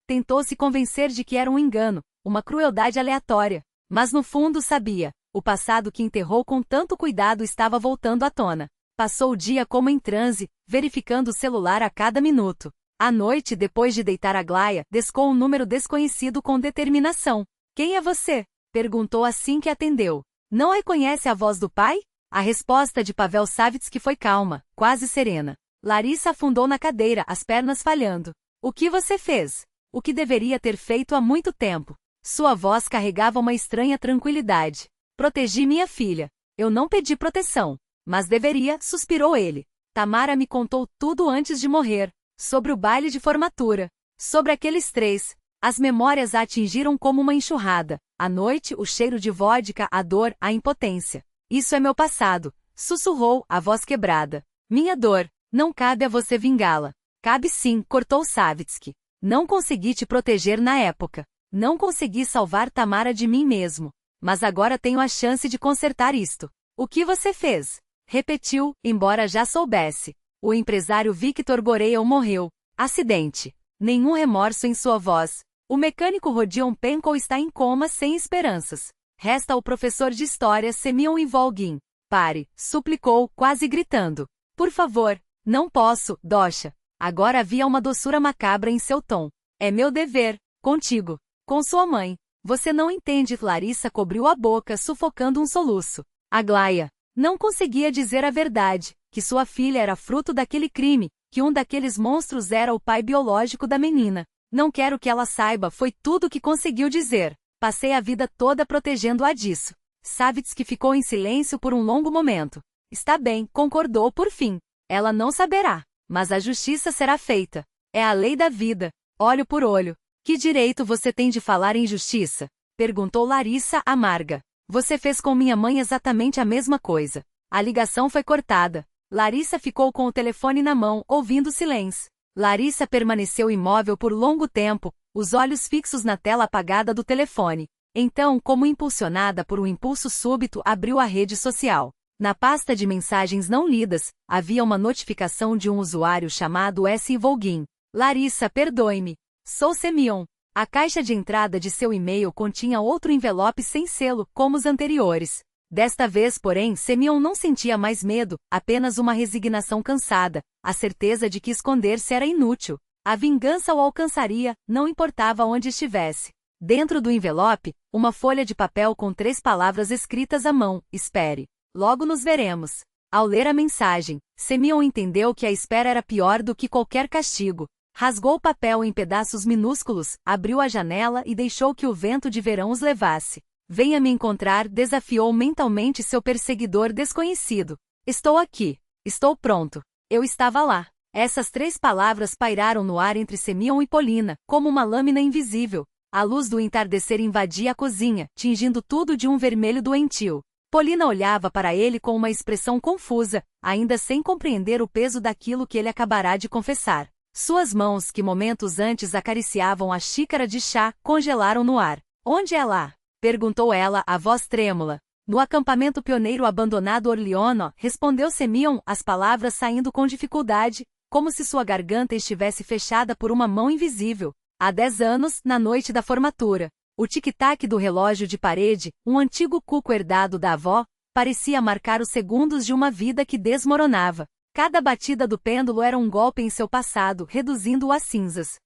Tentou se convencer de que era um engano, uma crueldade aleatória. Mas no fundo sabia. O passado que enterrou com tanto cuidado estava voltando à tona. Passou o dia como em transe, verificando o celular a cada minuto. À noite, depois de deitar Aglaia, descou um número desconhecido com determinação. Quem é você? Perguntou assim que atendeu. Não reconhece a voz do pai? A resposta de Pavel Savitsky foi calma, quase serena. Larissa afundou na cadeira, as pernas falhando. O que você fez? O que deveria ter feito há muito tempo. Sua voz carregava uma estranha tranquilidade. Protegi minha filha. Eu não pedi proteção. Mas deveria, suspirou ele. Tamara me contou tudo antes de morrer. Sobre o baile de formatura. Sobre aqueles 3. As memórias a atingiram como uma enxurrada. À noite, o cheiro de vodka, a dor, a impotência. Isso é meu passado, sussurrou, a voz quebrada. Minha dor. Não cabe a você vingá-la. Cabe sim, cortou Savitsky. Não consegui te proteger na época. Não consegui salvar Tamara de mim mesmo. Mas agora tenho a chance de consertar isto. O que você fez? Repetiu, embora já soubesse. O empresário Victor Goreil morreu. Acidente. Nenhum remorso em sua voz. O mecânico Rodion Penko está em coma sem esperanças. Resta o professor de história Semyon Ivolgin. Pare, suplicou, quase gritando. Por favor. Não posso, Dosha. Agora havia uma doçura macabra em seu tom. É meu dever, contigo, com sua mãe. Você não entende. Larissa cobriu a boca, sufocando um soluço. Aglaia não conseguia dizer a verdade, que sua filha era fruto daquele crime, que um daqueles monstros era o pai biológico da menina. Não quero que ela saiba, foi tudo que conseguiu dizer. Passei a vida toda protegendo-a disso. Savitsky ficou em silêncio por um longo momento. Está bem, concordou por fim. Ela não saberá, mas a justiça será feita. É a lei da vida, olho por olho. Que direito você tem de falar em justiça? Perguntou Larissa, amarga. Você fez com minha mãe exatamente a mesma coisa. A ligação foi cortada. Larissa ficou com o telefone na mão, ouvindo o silêncio. Larissa permaneceu imóvel por longo tempo, os olhos fixos na tela apagada do telefone. Então, como impulsionada por um impulso súbito, abriu a rede social. Na pasta de mensagens não lidas, havia uma notificação de um usuário chamado S. Ivolgin. Larissa, perdoe-me. Sou Semyon. A caixa de entrada de seu e-mail continha outro envelope sem selo, como os anteriores. Desta vez, porém, Semyon não sentia mais medo, apenas uma resignação cansada, a certeza de que esconder-se era inútil. A vingança o alcançaria, não importava onde estivesse. Dentro do envelope, uma folha de papel com 3 palavras escritas à mão: espere. Logo nos veremos. Ao ler a mensagem, Semyon entendeu que a espera era pior do que qualquer castigo. Rasgou o papel em pedaços minúsculos, abriu a janela e deixou que o vento de verão os levasse. Venha me encontrar, desafiou mentalmente seu perseguidor desconhecido. Estou aqui. Estou pronto. Eu estava lá. Essas 3 palavras pairaram no ar entre Semyon e Polina, como uma lâmina invisível. A luz do entardecer invadia a cozinha, tingindo tudo de um vermelho doentio. Polina olhava para ele com uma expressão confusa, ainda sem compreender o peso daquilo que ele acabará de confessar. Suas mãos, que momentos antes acariciavam a xícara de chá, congelaram no ar. Onde é lá? Perguntou ela, a voz trêmula. No acampamento pioneiro abandonado Orliono, respondeu Semyon, as palavras saindo com dificuldade, como se sua garganta estivesse fechada por uma mão invisível. Há 10 anos, na noite da formatura. O tic-tac do relógio de parede, um antigo cuco herdado da avó, parecia marcar os segundos de uma vida que desmoronava. Cada batida do pêndulo era um golpe em seu passado, reduzindo-o a cinzas.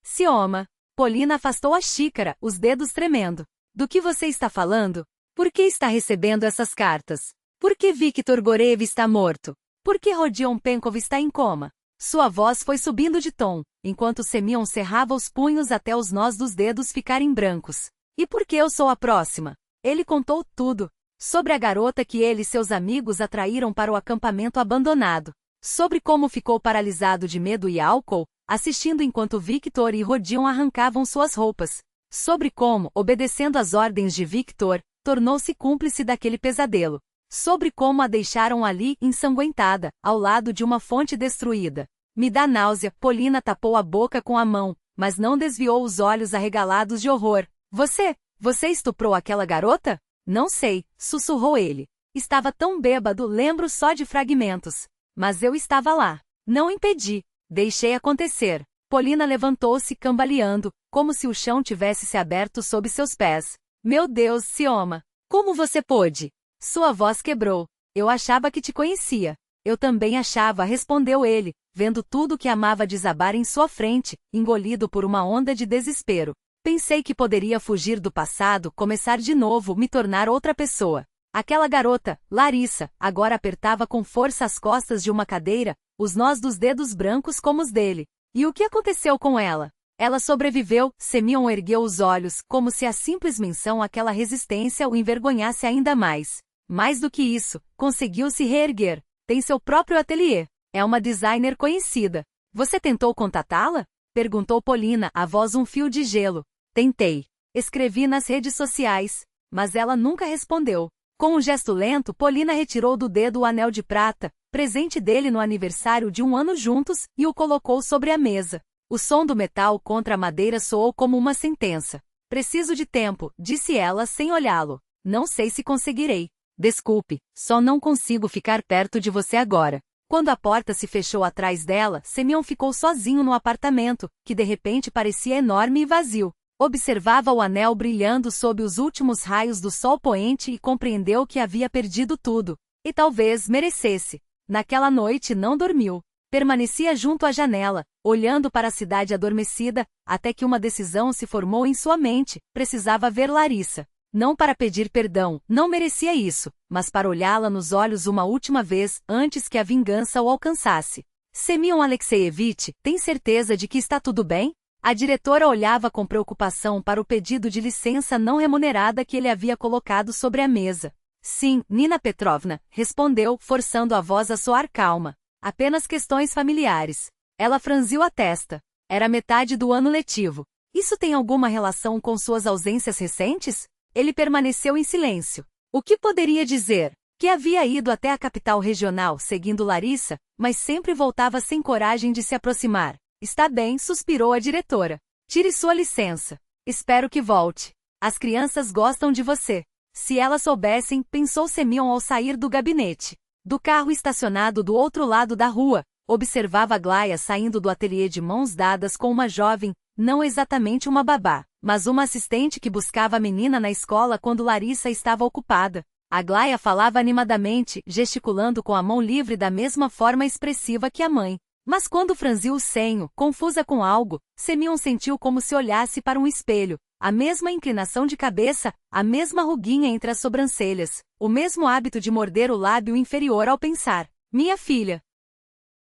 Sioma. Polina afastou a xícara, os dedos tremendo. Do que você está falando? Por que está recebendo essas cartas? Por que Victor Goreev está morto? Por que Rodion Penkov está em coma? Sua voz foi subindo de tom, enquanto Semyon cerrava os punhos até os nós dos dedos ficarem brancos. E por que eu sou a próxima? Ele contou tudo. Sobre a garota que ele e seus amigos atraíram para o acampamento abandonado. Sobre como ficou paralisado de medo e álcool, assistindo enquanto Victor e Rodion arrancavam suas roupas. Sobre como, obedecendo às ordens de Victor, tornou-se cúmplice daquele pesadelo. Sobre como a deixaram ali, ensanguentada, ao lado de uma fonte destruída. Me dá náusea. Polina tapou a boca com a mão, mas não desviou os olhos arregalados de horror. Você estuprou aquela garota? Não sei, sussurrou ele. Estava tão bêbado, lembro só de fragmentos. Mas eu estava lá. Não impedi. Deixei acontecer. Polina levantou-se cambaleando, como se o chão tivesse se aberto sob seus pés. Meu Deus, Sioma! Como você pôde? Sua voz quebrou. Eu achava que te conhecia. Eu também achava, respondeu ele, vendo tudo que amava desabar em sua frente, engolido por uma onda de desespero. Pensei que poderia fugir do passado, começar de novo, me tornar outra pessoa. Aquela garota, Larissa, agora apertava com força as costas de uma cadeira, os nós dos dedos brancos como os dele. E o que aconteceu com ela? Ela sobreviveu. Semyon ergueu os olhos, como se a simples menção àquela resistência o envergonhasse ainda mais. Mais do que isso, conseguiu se reerguer. Tem seu próprio ateliê. É uma designer conhecida. Você tentou contatá-la? Perguntou Polina, a voz um fio de gelo. Tentei. Escrevi nas redes sociais, mas ela nunca respondeu. Com um gesto lento, Polina retirou do dedo o anel de prata, presente dele no aniversário de 1 ano juntos, e o colocou sobre a mesa. O som do metal contra a madeira soou como uma sentença. Preciso de tempo, disse ela sem olhá-lo. Não sei se conseguirei. Desculpe, só não consigo ficar perto de você agora. Quando a porta se fechou atrás dela, Semyon ficou sozinho no apartamento, que de repente parecia enorme e vazio. Observava o anel brilhando sob os últimos raios do sol poente e compreendeu que havia perdido tudo. E talvez merecesse. Naquela noite não dormiu. Permanecia junto à janela, olhando para a cidade adormecida, até que uma decisão se formou em sua mente: precisava ver Larissa. Não para pedir perdão, não merecia isso, mas para olhá-la nos olhos uma última vez, antes que a vingança o alcançasse. Semyon Alexeyevich, tem certeza de que está tudo bem? A diretora olhava com preocupação para o pedido de licença não remunerada que ele havia colocado sobre a mesa. Sim, Nina Petrovna, respondeu, forçando a voz a soar calma. Apenas questões familiares. Ela franziu a testa. Era metade do ano letivo. Isso tem alguma relação com suas ausências recentes? Ele permaneceu em silêncio. O que poderia dizer? Que havia ido até a capital regional seguindo Larissa, mas sempre voltava sem coragem de se aproximar. Está bem, suspirou a diretora. Tire sua licença. Espero que volte. As crianças gostam de você. Se elas soubessem, pensou Semyon ao sair do gabinete. Do carro estacionado do outro lado da rua, observava Aglaya saindo do ateliê de mãos dadas com uma jovem, não exatamente uma babá, mas uma assistente que buscava a menina na escola quando Larissa estava ocupada. Aglaya falava animadamente, gesticulando com a mão livre da mesma forma expressiva que a mãe. Mas quando franziu o senho, confusa com algo, Semyon sentiu como se olhasse para um espelho. A mesma inclinação de cabeça, a mesma ruguinha entre as sobrancelhas, o mesmo hábito de morder o lábio inferior ao pensar: minha filha.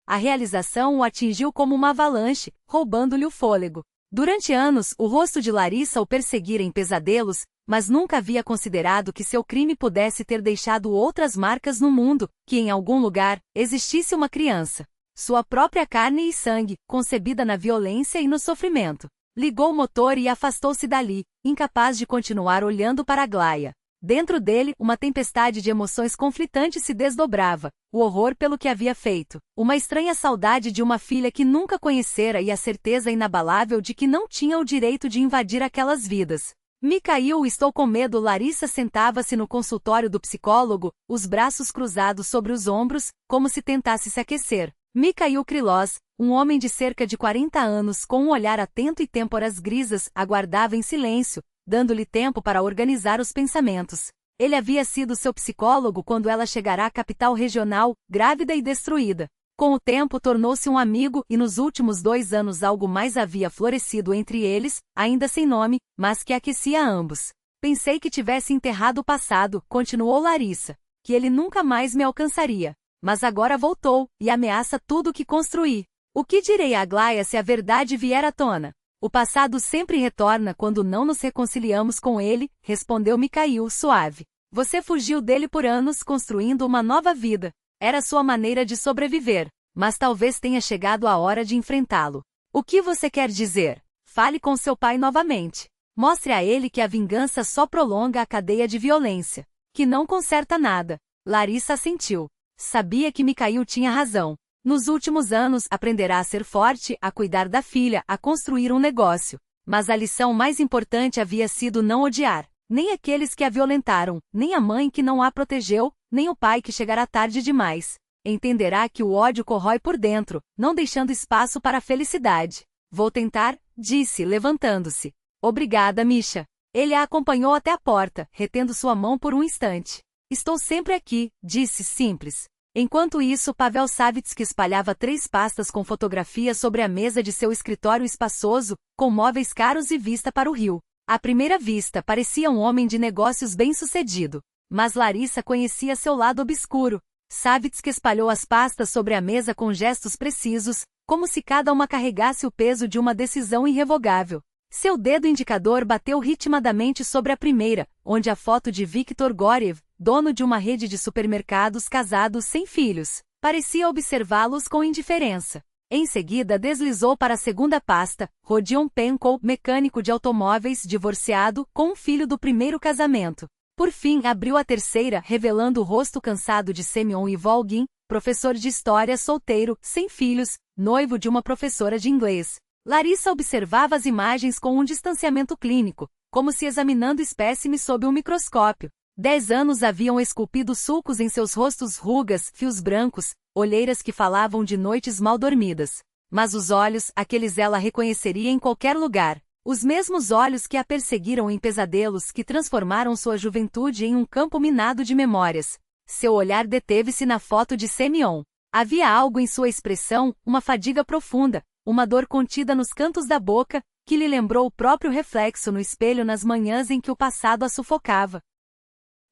A realização o atingiu como uma avalanche, roubando-lhe o fôlego. Durante anos, o rosto de Larissa o perseguira em pesadelos, mas nunca havia considerado que seu crime pudesse ter deixado outras marcas no mundo, que em algum lugar, existisse uma criança. Sua própria carne e sangue, concebida na violência e no sofrimento. Ligou o motor e afastou-se dali, incapaz de continuar olhando para Aglaya. Dentro dele, uma tempestade de emoções conflitantes se desdobrava, o horror pelo que havia feito, uma estranha saudade de uma filha que nunca conhecera e a certeza inabalável de que não tinha o direito de invadir aquelas vidas. Mikhail, estou com medo. Larissa sentava-se no consultório do psicólogo, os braços cruzados sobre os ombros, como se tentasse se aquecer. Mikhail Krylov, um homem de cerca de 40 anos com um olhar atento e têmporas grisas, aguardava em silêncio, dando-lhe tempo para organizar os pensamentos. Ele havia sido seu psicólogo quando ela chegara à capital regional, grávida e destruída. Com o tempo tornou-se um amigo e nos últimos 2 anos algo mais havia florescido entre eles, ainda sem nome, mas que aquecia a ambos. Pensei que tivesse enterrado o passado, continuou Larissa, que ele nunca mais me alcançaria. Mas agora voltou, e ameaça tudo o que construí. O que direi a Aglaya se a verdade vier à tona? O passado sempre retorna quando não nos reconciliamos com ele, respondeu Mikhail suave. Você fugiu dele por anos construindo uma nova vida. Era sua maneira de sobreviver, mas talvez tenha chegado a hora de enfrentá-lo. O que você quer dizer? Fale com seu pai novamente. Mostre a ele que a vingança só prolonga a cadeia de violência, que não conserta nada. Larissa assentiu. Sabia que Mikhail tinha razão. Nos últimos anos, aprenderá a ser forte, a cuidar da filha, a construir um negócio. Mas a lição mais importante havia sido não odiar. Nem aqueles que a violentaram, nem a mãe que não a protegeu, nem o pai que chegará tarde demais. Entenderá que o ódio corrói por dentro, não deixando espaço para a felicidade. Vou tentar, disse, levantando-se. Obrigada, Misha. Ele a acompanhou até a porta, retendo sua mão por um instante. Estou sempre aqui, disse simples. Enquanto isso, Pavel Savitsky espalhava 3 pastas com fotografias sobre a mesa de seu escritório espaçoso, com móveis caros e vista para o rio. À primeira vista, parecia um homem de negócios bem-sucedido. Mas Larissa conhecia seu lado obscuro. Savitsky espalhou as pastas sobre a mesa com gestos precisos, como se cada uma carregasse o peso de uma decisão irrevogável. Seu dedo indicador bateu ritmadamente sobre a primeira, onde a foto de Viktor Goriev, dono de uma rede de supermercados, casado sem filhos, parecia observá-los com indiferença. Em seguida deslizou para a segunda pasta, Rodion Penkow, mecânico de automóveis, divorciado, com um filho do primeiro casamento. Por fim abriu a terceira, revelando o rosto cansado de Semyon Ivolgin, professor de história solteiro, sem filhos, noivo de uma professora de inglês. Larissa observava as imagens com um distanciamento clínico, como se examinando espécimes sob um microscópio. 10 anos haviam esculpido sulcos em seus rostos, rugas, fios brancos, olheiras que falavam de noites mal dormidas. Mas os olhos, aqueles ela reconheceria em qualquer lugar. Os mesmos olhos que a perseguiram em pesadelos que transformaram sua juventude em um campo minado de memórias. Seu olhar deteve-se na foto de Semyon. Havia algo em sua expressão, uma fadiga profunda, uma dor contida nos cantos da boca, que lhe lembrou o próprio reflexo no espelho nas manhãs em que o passado a sufocava.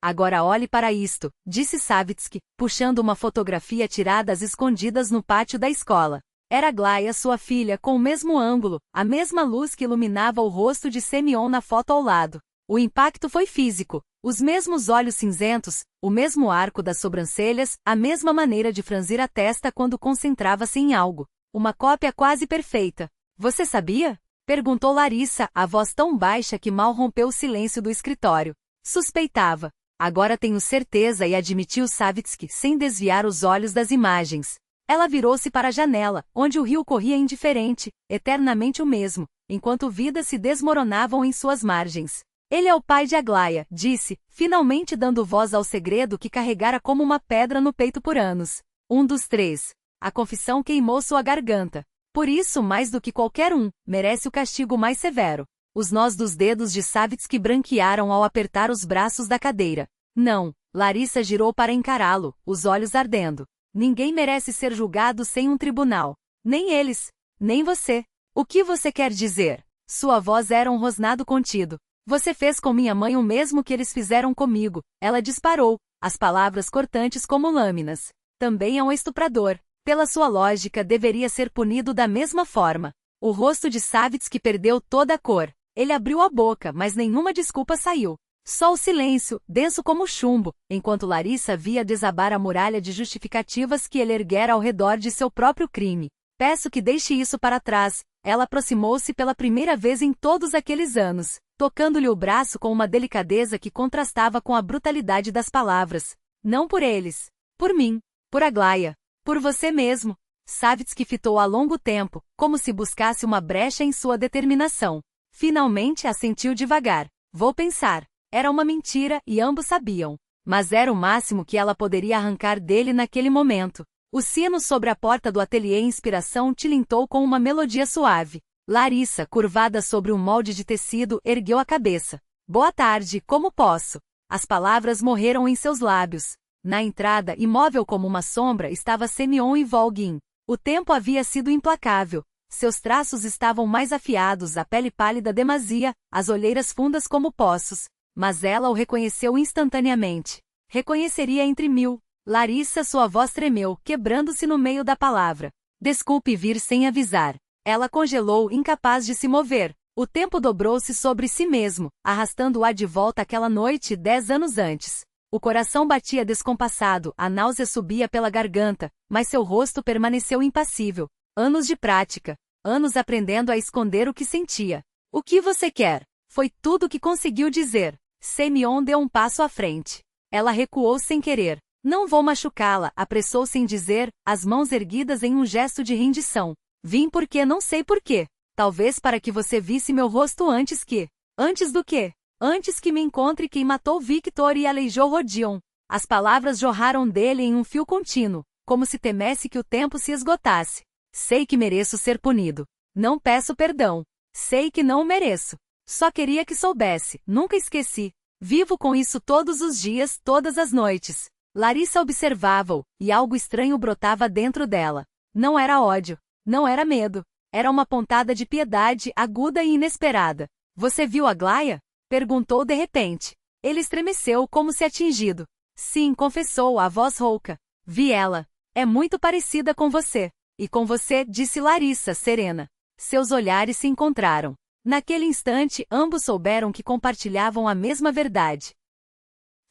Agora olhe para isto, disse Savitsky, puxando uma fotografia tirada às escondidas no pátio da escola. Era Aglaya, sua filha, com o mesmo ângulo, a mesma luz que iluminava o rosto de Semyon na foto ao lado. O impacto foi físico, os mesmos olhos cinzentos, o mesmo arco das sobrancelhas, a mesma maneira de franzir a testa quando concentrava-se em algo. Uma cópia quase perfeita. Você sabia? Perguntou Larissa, a voz tão baixa que mal rompeu o silêncio do escritório. Suspeitava. Agora tenho certeza, e admitiu Savitsky, sem desviar os olhos das imagens. Ela virou-se para a janela, onde o rio corria indiferente, eternamente o mesmo, enquanto vidas se desmoronavam em suas margens. Ele é o pai de Aglaya, disse, finalmente dando voz ao segredo que carregara como uma pedra no peito por anos. Um dos 3. A confissão queimou sua garganta. Por isso, mais do que qualquer um, merece o castigo mais severo. Os nós dos dedos de Savitsky branquearam ao apertar os braços da cadeira. Não, Larissa girou para encará-lo, os olhos ardendo. Ninguém merece ser julgado sem um tribunal. Nem eles. Nem você. O que você quer dizer? Sua voz era um rosnado contido. Você fez com minha mãe o mesmo que eles fizeram comigo. Ela disparou, as palavras cortantes como lâminas. Também é um estuprador. Pela sua lógica, deveria ser punido da mesma forma. O rosto de Savitsky perdeu toda a cor. Ele abriu a boca, mas nenhuma desculpa saiu. Só o silêncio, denso como chumbo, enquanto Larissa via desabar a muralha de justificativas que ele erguera ao redor de seu próprio crime. Peço que deixe isso para trás. Ela aproximou-se pela primeira vez em todos aqueles anos, tocando-lhe o braço com uma delicadeza que contrastava com a brutalidade das palavras. Não por eles. Por mim. Por Aglaya. Por você mesmo. Savitsky fitou a longo tempo, como se buscasse uma brecha em sua determinação. Finalmente assentiu devagar. Vou pensar. Era uma mentira, e ambos sabiam. Mas era o máximo que ela poderia arrancar dele naquele momento. O sino sobre a porta do ateliê Inspiração tilintou com uma melodia suave. Larissa, curvada sobre um molde de tecido, ergueu a cabeça. Boa tarde, como posso? As palavras morreram em seus lábios. Na entrada, imóvel como uma sombra, estava Semyon Ivolgin. O tempo havia sido implacável. Seus traços estavam mais afiados, a pele pálida demasia, as olheiras fundas como poços. Mas ela o reconheceu instantaneamente. Reconheceria entre 1000. Larissa, sua voz tremeu, quebrando-se no meio da palavra. Desculpe vir sem avisar. Ela congelou, incapaz de se mover. O tempo dobrou-se sobre si mesmo, arrastando-a de volta àquela noite 10 anos antes. O coração batia descompassado, a náusea subia pela garganta, mas seu rosto permaneceu impassível. Anos de prática. Anos aprendendo a esconder o que sentia. O que você quer? Foi tudo o que conseguiu dizer. Semyon deu um passo à frente. Ela recuou sem querer. Não vou machucá-la, apressou-se em dizer, as mãos erguidas em um gesto de rendição. Vim porque não sei porquê. Talvez para que você visse meu rosto antes que... Antes do quê? Antes que me encontre quem matou Victor e aleijou Rodion. As palavras jorraram dele em um fio contínuo, como se temesse que o tempo se esgotasse. Sei que mereço ser punido. Não peço perdão. Sei que não o mereço. Só queria que soubesse, nunca esqueci. Vivo com isso todos os dias, todas as noites. Larissa observava-o, e algo estranho brotava dentro dela. Não era ódio. Não era medo. Era uma pontada de piedade, aguda e inesperada. Você viu Aglaya? Perguntou de repente. Ele estremeceu como se atingido. Sim, confessou, a voz rouca. Vi ela. É muito parecida com você. E com você, disse Larissa, serena. Seus olhares se encontraram. Naquele instante, ambos souberam que compartilhavam a mesma verdade.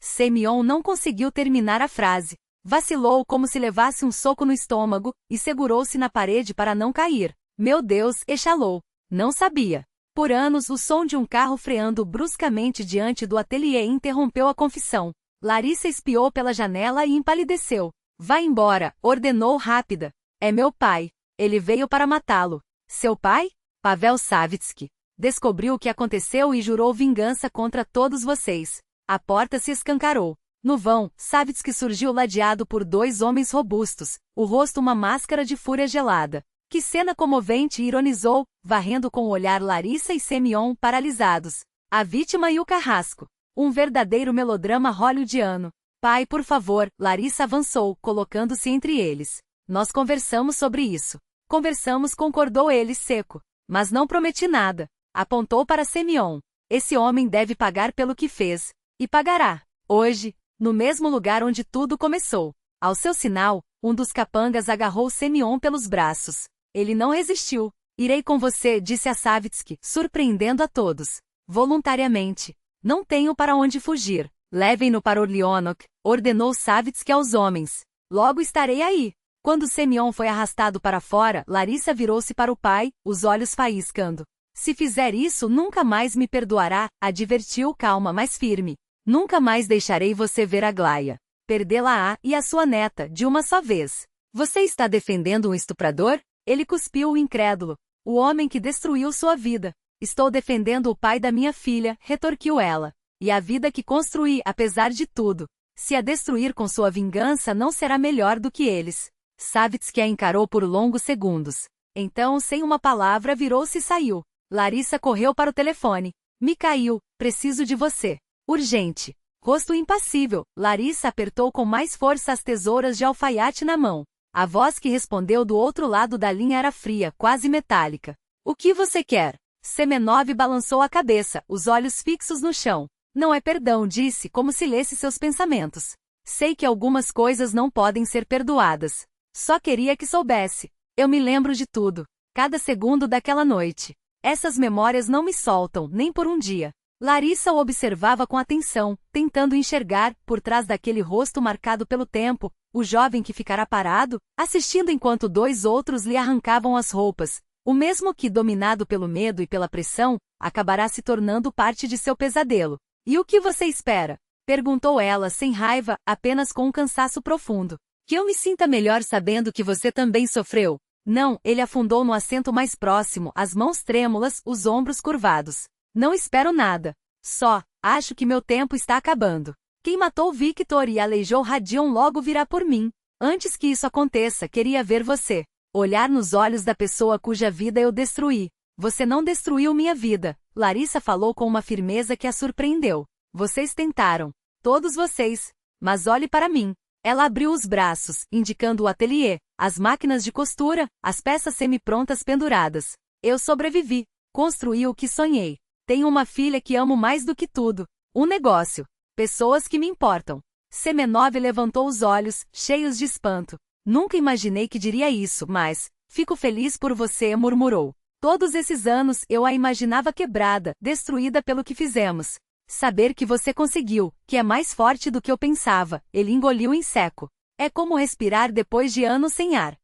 Semyon não conseguiu terminar a frase. Vacilou como se levasse um soco no estômago, e segurou-se na parede para não cair. Meu Deus, exalou. Não sabia. Por anos o som de um carro freando bruscamente diante do ateliê interrompeu a confissão. Larissa espiou pela janela e empalideceu. Vá embora, ordenou rápida. É meu pai. Ele veio para matá-lo. Seu pai? Pavel Savitsky. Descobriu o que aconteceu e jurou vingança contra todos vocês. A porta se escancarou. No vão, Savitsky surgiu ladeado por dois homens robustos, o rosto uma máscara de fúria gelada. Que cena comovente, ironizou, varrendo com o olhar Larissa e Semyon paralisados. A vítima e o carrasco. Um verdadeiro melodrama hollywoodiano. Pai, por favor, Larissa avançou, colocando-se entre eles. Nós conversamos sobre isso. Conversamos, concordou ele seco. Mas não prometi nada. Apontou para Semyon. Esse homem deve pagar pelo que fez. E pagará. Hoje, no mesmo lugar onde tudo começou. Ao seu sinal, um dos capangas agarrou Semyon pelos braços. Ele não resistiu. Irei com você, disse a Savitsky, surpreendendo a todos. Voluntariamente. Não tenho para onde fugir. Levem-no para Orleonok, ordenou Savitsky aos homens. Logo estarei aí. Quando Semyon foi arrastado para fora, Larissa virou-se para o pai, os olhos faiscando. Se fizer isso, nunca mais me perdoará, advertiu calma, mas firme. Nunca mais deixarei você ver Aglaia. Perdê-la-á e a sua neta, de uma só vez. Você está defendendo um estuprador? Ele cuspiu incrédulo. O homem que destruiu sua vida. Estou defendendo o pai da minha filha, retorquiu ela. E a vida que construí, apesar de tudo. Se a destruir com sua vingança, não será melhor do que eles. Savitsky a encarou por longos segundos. Então, sem uma palavra, virou-se e saiu. Larissa correu para o telefone. Mikhail, preciso de você. Urgente. Rosto impassível, Larissa apertou com mais força as tesouras de alfaiate na mão. A voz que respondeu do outro lado da linha era fria, quase metálica. O que você quer? Semenov balançou a cabeça, os olhos fixos no chão. Não é perdão, disse, como se lesse seus pensamentos. Sei que algumas coisas não podem ser perdoadas. Só queria que soubesse. Eu me lembro de tudo. Cada segundo daquela noite. Essas memórias não me soltam, nem por um dia. Larissa o observava com atenção, tentando enxergar, por trás daquele rosto marcado pelo tempo, o jovem que ficara parado, assistindo enquanto dois outros lhe arrancavam as roupas. O mesmo que, dominado pelo medo e pela pressão, acabará se tornando parte de seu pesadelo. E o que você espera? Perguntou ela sem raiva, apenas com um cansaço profundo. Que eu me sinta melhor sabendo que você também sofreu. Não, ele afundou no assento mais próximo, as mãos trêmulas, os ombros curvados. Não espero nada. Só, acho que meu tempo está acabando. Quem matou Victor e aleijou Radion logo virá por mim. Antes que isso aconteça, queria ver você. Olhar nos olhos da pessoa cuja vida eu destruí. Você não destruiu minha vida. Larissa falou com uma firmeza que a surpreendeu. Vocês tentaram. Todos vocês. Mas olhe para mim. Ela abriu os braços, indicando o ateliê, as máquinas de costura, as peças semi-prontas penduradas. Eu sobrevivi. Construí o que sonhei. Tenho uma filha que amo mais do que tudo. Um negócio. Pessoas que me importam. Semenov levantou os olhos, cheios de espanto. Nunca imaginei que diria isso, mas... Fico feliz por você, murmurou. Todos esses anos eu a imaginava quebrada, destruída pelo que fizemos. Saber que você conseguiu, que é mais forte do que eu pensava, ele engoliu em seco. É como respirar depois de anos sem ar.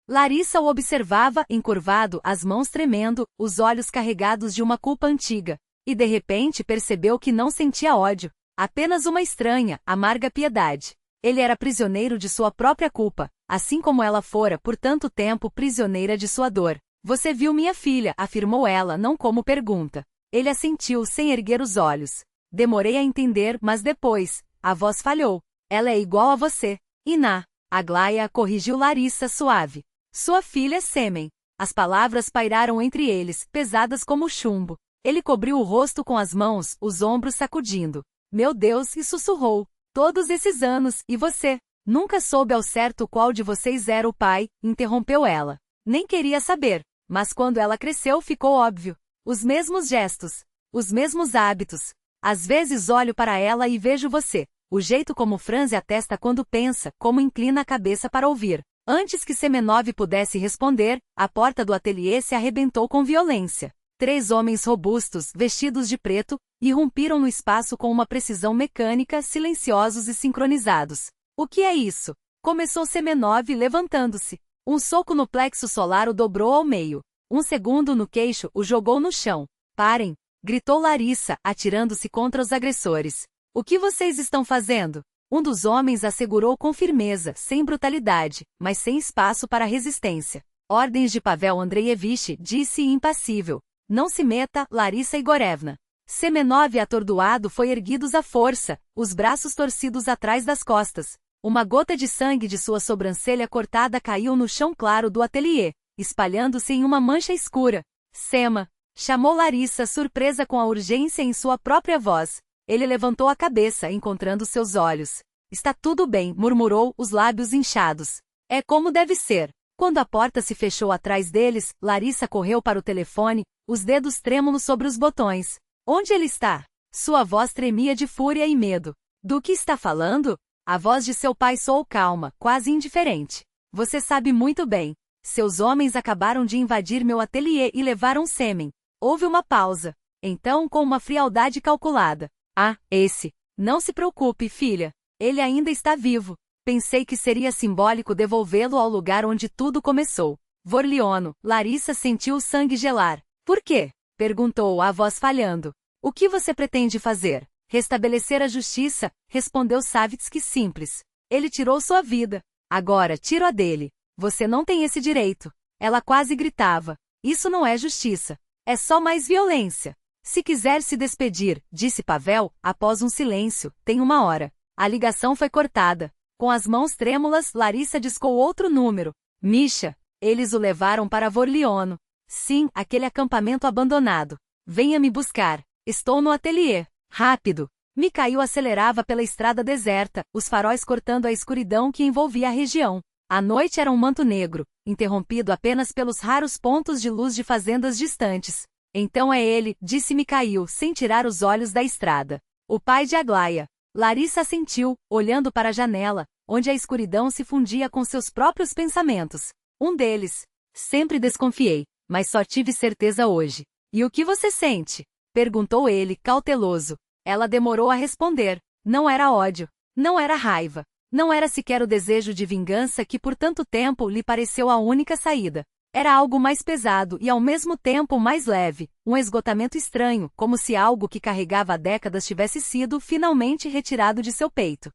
Larissa o observava, encurvado, as mãos tremendo, os olhos carregados de uma culpa antiga. E de repente percebeu que não sentia ódio. Apenas uma estranha, amarga piedade. Ele era prisioneiro de sua própria culpa, assim como ela fora por tanto tempo prisioneira de sua dor. Você viu minha filha, afirmou ela não como pergunta. Ele assentiu sem erguer os olhos. Demorei a entender, mas depois, a voz falhou. Ela é igual a você. Iná. Aglaia corrigiu Larissa suave. Sua filha é Semen. As palavras pairaram entre eles, pesadas como chumbo. Ele cobriu o rosto com as mãos, os ombros sacudindo. Meu Deus, e sussurrou. Todos esses anos, e você? Nunca soube ao certo qual de vocês era o pai, interrompeu ela. Nem queria saber, mas quando ela cresceu ficou óbvio. Os mesmos gestos, os mesmos hábitos. Às vezes olho para ela e vejo você. O jeito como franze a testa quando pensa, como inclina a cabeça para ouvir. Antes que Semenov pudesse responder, a porta do ateliê se arrebentou com violência. 3 homens robustos, vestidos de preto, irrompiram no espaço com uma precisão mecânica, silenciosos e sincronizados. O que é isso? Começou Semenov levantando-se. Um soco no plexo solar o dobrou ao meio. Um segundo no queixo o jogou no chão. Parem! Gritou Larissa, atirando-se contra os agressores. O que vocês estão fazendo? Um dos homens assegurou com firmeza, sem brutalidade, mas sem espaço para resistência. Ordens de Pavel Andreievich, disse impassível. Não se meta, Larissa Igorevna. Semenov atordoado foi erguidos à força, os braços torcidos atrás das costas. Uma gota de sangue de sua sobrancelha cortada caiu no chão claro do ateliê, espalhando-se em uma mancha escura. Sema! Chamou Larissa, surpresa com a urgência em sua própria voz. Ele levantou a cabeça, encontrando seus olhos. Está tudo bem, murmurou, os lábios inchados. É como deve ser. Quando a porta se fechou atrás deles, Larissa correu para o telefone, os dedos trêmulos sobre os botões. Onde ele está? Sua voz tremia de fúria e medo. Do que está falando? A voz de seu pai soou calma, quase indiferente. Você sabe muito bem. Seus homens acabaram de invadir meu ateliê e levaram sêmen. Houve uma pausa. Então, com uma frialdade calculada. Ah, esse. Não se preocupe, filha. Ele ainda está vivo. Pensei que seria simbólico devolvê-lo ao lugar onde tudo começou. Vorliono. Larissa sentiu o sangue gelar. Por quê? Perguntou, a voz falhando. O que você pretende fazer? Restabelecer a justiça, respondeu Savitsky simples. Ele tirou sua vida. Agora, tiro a dele. Você não tem esse direito. Ela quase gritava. Isso não é justiça. É só mais violência. Se quiser se despedir, disse Pavel, após um silêncio, tem 1 hora. A ligação foi cortada. Com as mãos trêmulas, Larissa discou outro número. Misha. Eles o levaram para Vorliono. Sim, aquele acampamento abandonado. Venha me buscar. Estou no ateliê. Rápido. Mikhail acelerava pela estrada deserta, os faróis cortando a escuridão que envolvia a região. A noite era um manto negro, interrompido apenas pelos raros pontos de luz de fazendas distantes. Então é ele, disse Mikhail, sem tirar os olhos da estrada. O pai de Aglaia. Larissa assentiu, olhando para a janela, onde a escuridão se fundia com seus próprios pensamentos. Um deles. Sempre desconfiei, mas só tive certeza hoje. E o que você sente? Perguntou ele, cauteloso. Ela demorou a responder. Não era ódio. Não era raiva. Não era sequer o desejo de vingança que por tanto tempo lhe pareceu a única saída. Era algo mais pesado e ao mesmo tempo mais leve, um esgotamento estranho, como se algo que carregava há décadas tivesse sido finalmente retirado de seu peito.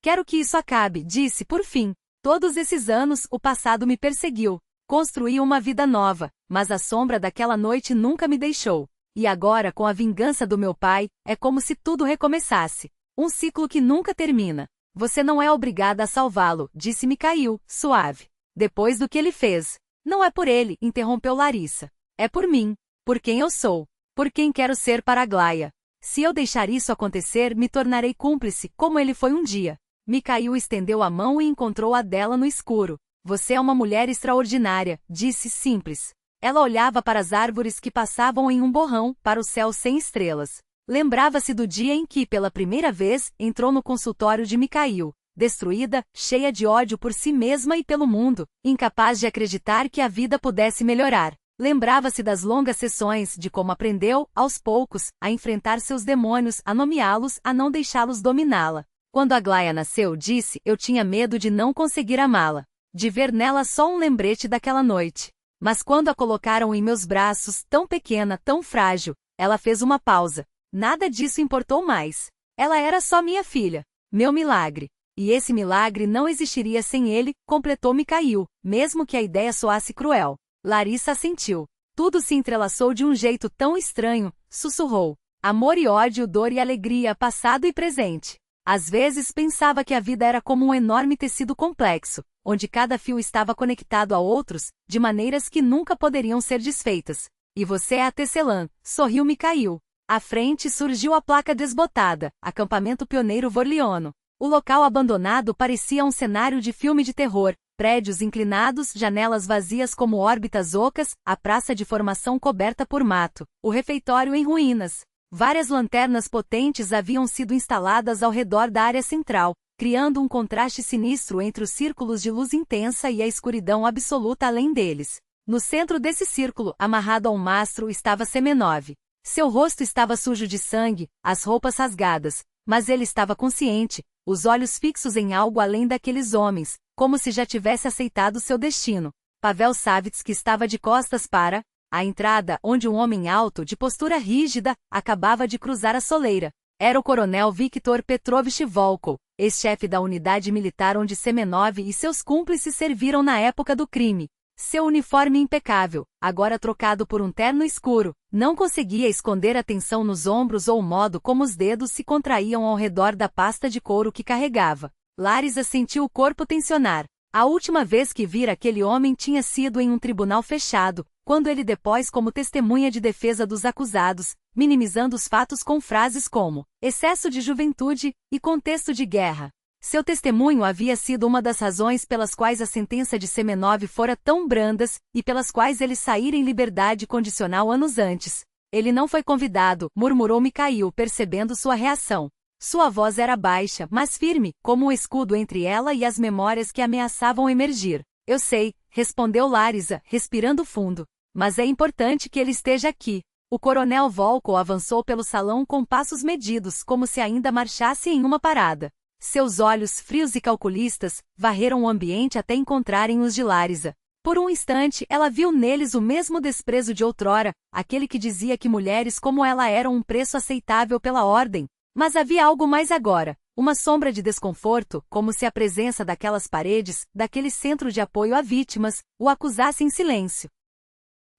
Quero que isso acabe, disse por fim. Todos esses anos, o passado me perseguiu. Construí uma vida nova, mas a sombra daquela noite nunca me deixou. E agora, com a vingança do meu pai, é como se tudo recomeçasse. Um ciclo que nunca termina. Você não é obrigada a salvá-lo, disse Mikhail, suave. Depois do que ele fez. Não é por ele, interrompeu Larissa. É por mim. Por quem eu sou. Por quem quero ser para Aglaia. Se eu deixar isso acontecer, me tornarei cúmplice, como ele foi um dia. Mikhail estendeu a mão e encontrou a dela no escuro. Você é uma mulher extraordinária, disse simples. Ela olhava para as árvores que passavam em um borrão, para o céu sem estrelas. Lembrava-se do dia em que, pela primeira vez, entrou no consultório de Mikhail, destruída, cheia de ódio por si mesma e pelo mundo, incapaz de acreditar que a vida pudesse melhorar. Lembrava-se das longas sessões, de como aprendeu, aos poucos, a enfrentar seus demônios, a nomeá-los, a não deixá-los dominá-la. Quando Aglaia nasceu, disse, eu tinha medo de não conseguir amá-la, de ver nela só um lembrete daquela noite. Mas quando a colocaram em meus braços, tão pequena, tão frágil, ela fez uma pausa. Nada disso importou mais. Ela era só minha filha. Meu milagre. E esse milagre não existiria sem ele, completou Mikhail, mesmo que a ideia soasse cruel. Larissa assentiu. Tudo se entrelaçou de um jeito tão estranho, sussurrou. Amor e ódio, dor e alegria, passado e presente. Às vezes pensava que a vida era como um enorme tecido complexo, onde cada fio estava conectado a outros, de maneiras que nunca poderiam ser desfeitas. E você é a tecelã, sorriu Mikhail. À frente surgiu a placa desbotada, acampamento pioneiro Vorliono. O local abandonado parecia um cenário de filme de terror, prédios inclinados, janelas vazias como órbitas ocas, a praça de formação coberta por mato, o refeitório em ruínas. Várias lanternas potentes haviam sido instaladas ao redor da área central, criando um contraste sinistro entre os círculos de luz intensa e a escuridão absoluta além deles. No centro desse círculo, amarrado a um mastro, estava Semenov. Seu rosto estava sujo de sangue, as roupas rasgadas, Mas ele estava consciente, os olhos fixos em algo além daqueles homens, como se já tivesse aceitado seu destino. Pavel Savitsky estava de costas para a entrada, onde um homem alto, de postura rígida, acabava de cruzar a soleira. Era o coronel Viktor Petrovich Volkov, ex-chefe da unidade militar onde Semenov e seus cúmplices serviram na época do crime. Seu uniforme impecável, agora trocado por um terno escuro, não conseguia esconder a tensão nos ombros ou o modo como os dedos se contraíam ao redor da pasta de couro que carregava. Larisa sentiu o corpo tensionar. A última vez que vira aquele homem tinha sido em um tribunal fechado, quando ele depôs como testemunha de defesa dos acusados, minimizando os fatos com frases como excesso de juventude e contexto de guerra. Seu testemunho havia sido uma das razões pelas quais a sentença de Semenov fora tão brandas e pelas quais ele saíra em liberdade condicional anos antes. Ele não foi convidado, murmurou Mikhail, percebendo sua reação. Sua voz era baixa, mas firme, como um escudo entre ela e as memórias que ameaçavam emergir. Eu sei, respondeu Larisa, respirando fundo. Mas é importante que ele esteja aqui. O coronel Volkov avançou pelo salão com passos medidos, como se ainda marchasse em uma parada. Seus olhos frios e calculistas varreram o ambiente até encontrarem os de Larisa. Por um instante, ela viu neles o mesmo desprezo de outrora, aquele que dizia que mulheres como ela eram um preço aceitável pela ordem. Mas havia algo mais agora, uma sombra de desconforto, como se a presença daquelas paredes, daquele centro de apoio a vítimas, o acusasse em silêncio.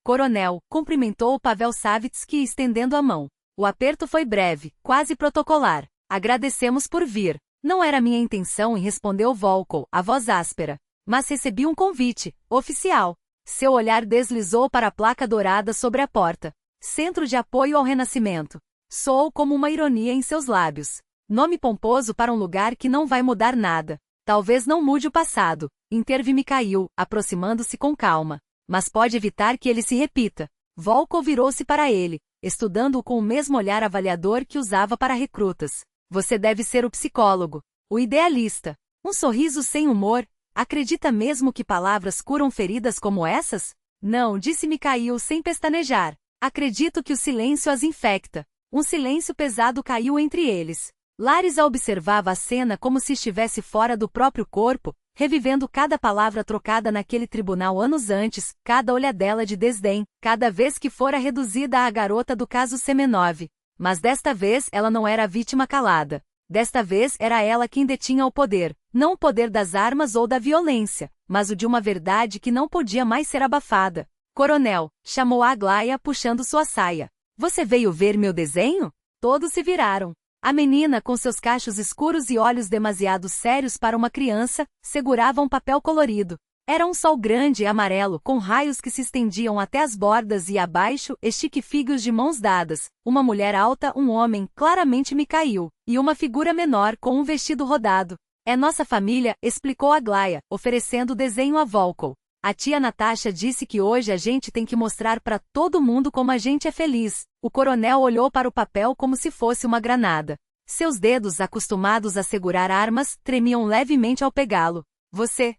Coronel, cumprimentou Pavel Savitsky estendendo a mão. O aperto foi breve, quase protocolar. Agradecemos por vir. Não era minha intenção, respondeu Volkov, a voz áspera. Mas recebi um convite, oficial. Seu olhar deslizou para a placa dourada sobre a porta. Centro de Apoio ao Renascimento. Soou como uma ironia em seus lábios. Nome pomposo para um lugar que não vai mudar nada. Talvez não mude o passado, interve Mikhail, aproximando-se com calma. Mas pode evitar que ele se repita. Volkov virou-se para ele, estudando-o com o mesmo olhar avaliador que usava para recrutas. Você deve ser o psicólogo, o idealista. Um sorriso sem humor. Acredita mesmo que palavras curam feridas como essas? Não, disse Mikhail sem pestanejar. Acredito que o silêncio as infecta. Um silêncio pesado caiu entre eles. Larisa observava a cena como se estivesse fora do próprio corpo, revivendo cada palavra trocada naquele tribunal anos antes, cada olhadela de desdém, cada vez que fora reduzida à garota do caso Semenov. Mas desta vez ela não era a vítima calada. Desta vez era ela quem detinha o poder, não o poder das armas ou da violência, mas o de uma verdade que não podia mais ser abafada. Coronel, chamou a Aglaia puxando sua saia. Você veio ver meu desenho? Todos se viraram. A menina, com seus cachos escuros e olhos demasiado sérios para uma criança, segurava um papel colorido. Era um sol grande e amarelo, com raios que se estendiam até as bordas e abaixo, estiquifígios de mãos dadas, uma mulher alta, um homem, claramente Mikhail, e uma figura menor com um vestido rodado. É nossa família, explicou Aglaia, oferecendo o desenho a Volkov. A tia Natasha disse que hoje a gente tem que mostrar para todo mundo como a gente é feliz. O coronel olhou para o papel como se fosse uma granada. Seus dedos, acostumados a segurar armas, tremiam levemente ao pegá-lo.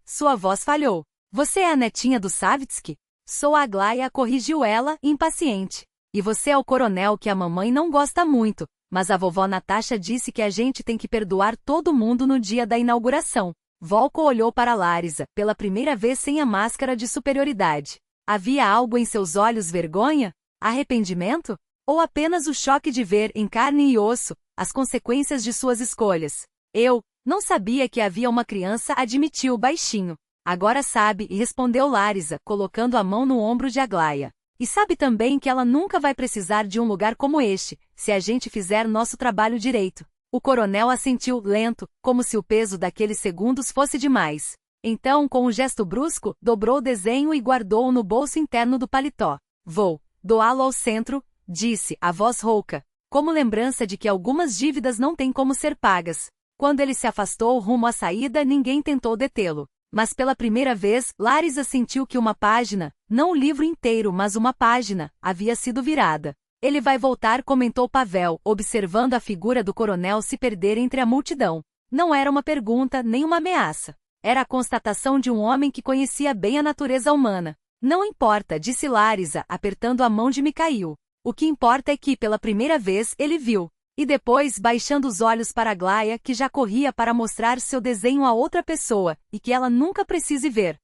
Sua voz falhou. Você é a netinha do Savitsky? Sou a Aglaia, corrigiu ela, impaciente. E você é o coronel que a mamãe não gosta muito, mas a vovó Natasha disse que a gente tem que perdoar todo mundo no dia da inauguração. Volkov olhou para Larisa, pela primeira vez sem a máscara de superioridade. Havia algo em seus olhos, vergonha? Arrependimento? Ou apenas o choque de ver, em carne e osso, as consequências de suas escolhas? Eu não sabia que havia uma criança, admitiu baixinho. Agora sabe, respondeu Larisa, colocando a mão no ombro de Aglaia. E sabe também que ela nunca vai precisar de um lugar como este, se a gente fizer nosso trabalho direito. O coronel assentiu, lento, como se o peso daqueles segundos fosse demais. Então, com um gesto brusco, dobrou o desenho e guardou-o no bolso interno do paletó. Vou doá-lo ao centro, disse, a voz rouca, como lembrança de que algumas dívidas não têm como ser pagas. Quando ele se afastou rumo à saída, ninguém tentou detê-lo. Mas pela primeira vez, Larisa sentiu que uma página, não o livro inteiro, mas uma página, havia sido virada. Ele vai voltar, comentou Pavel, observando a figura do coronel se perder entre a multidão. Não era uma pergunta, nem uma ameaça. Era a constatação de um homem que conhecia bem a natureza humana. Não importa, disse Larisa, apertando a mão de Mikhail. O que importa é que, pela primeira vez, ele viu. E depois, baixando os olhos para Aglaia, que já corria para mostrar seu desenho a outra pessoa, e que ela nunca precise ver.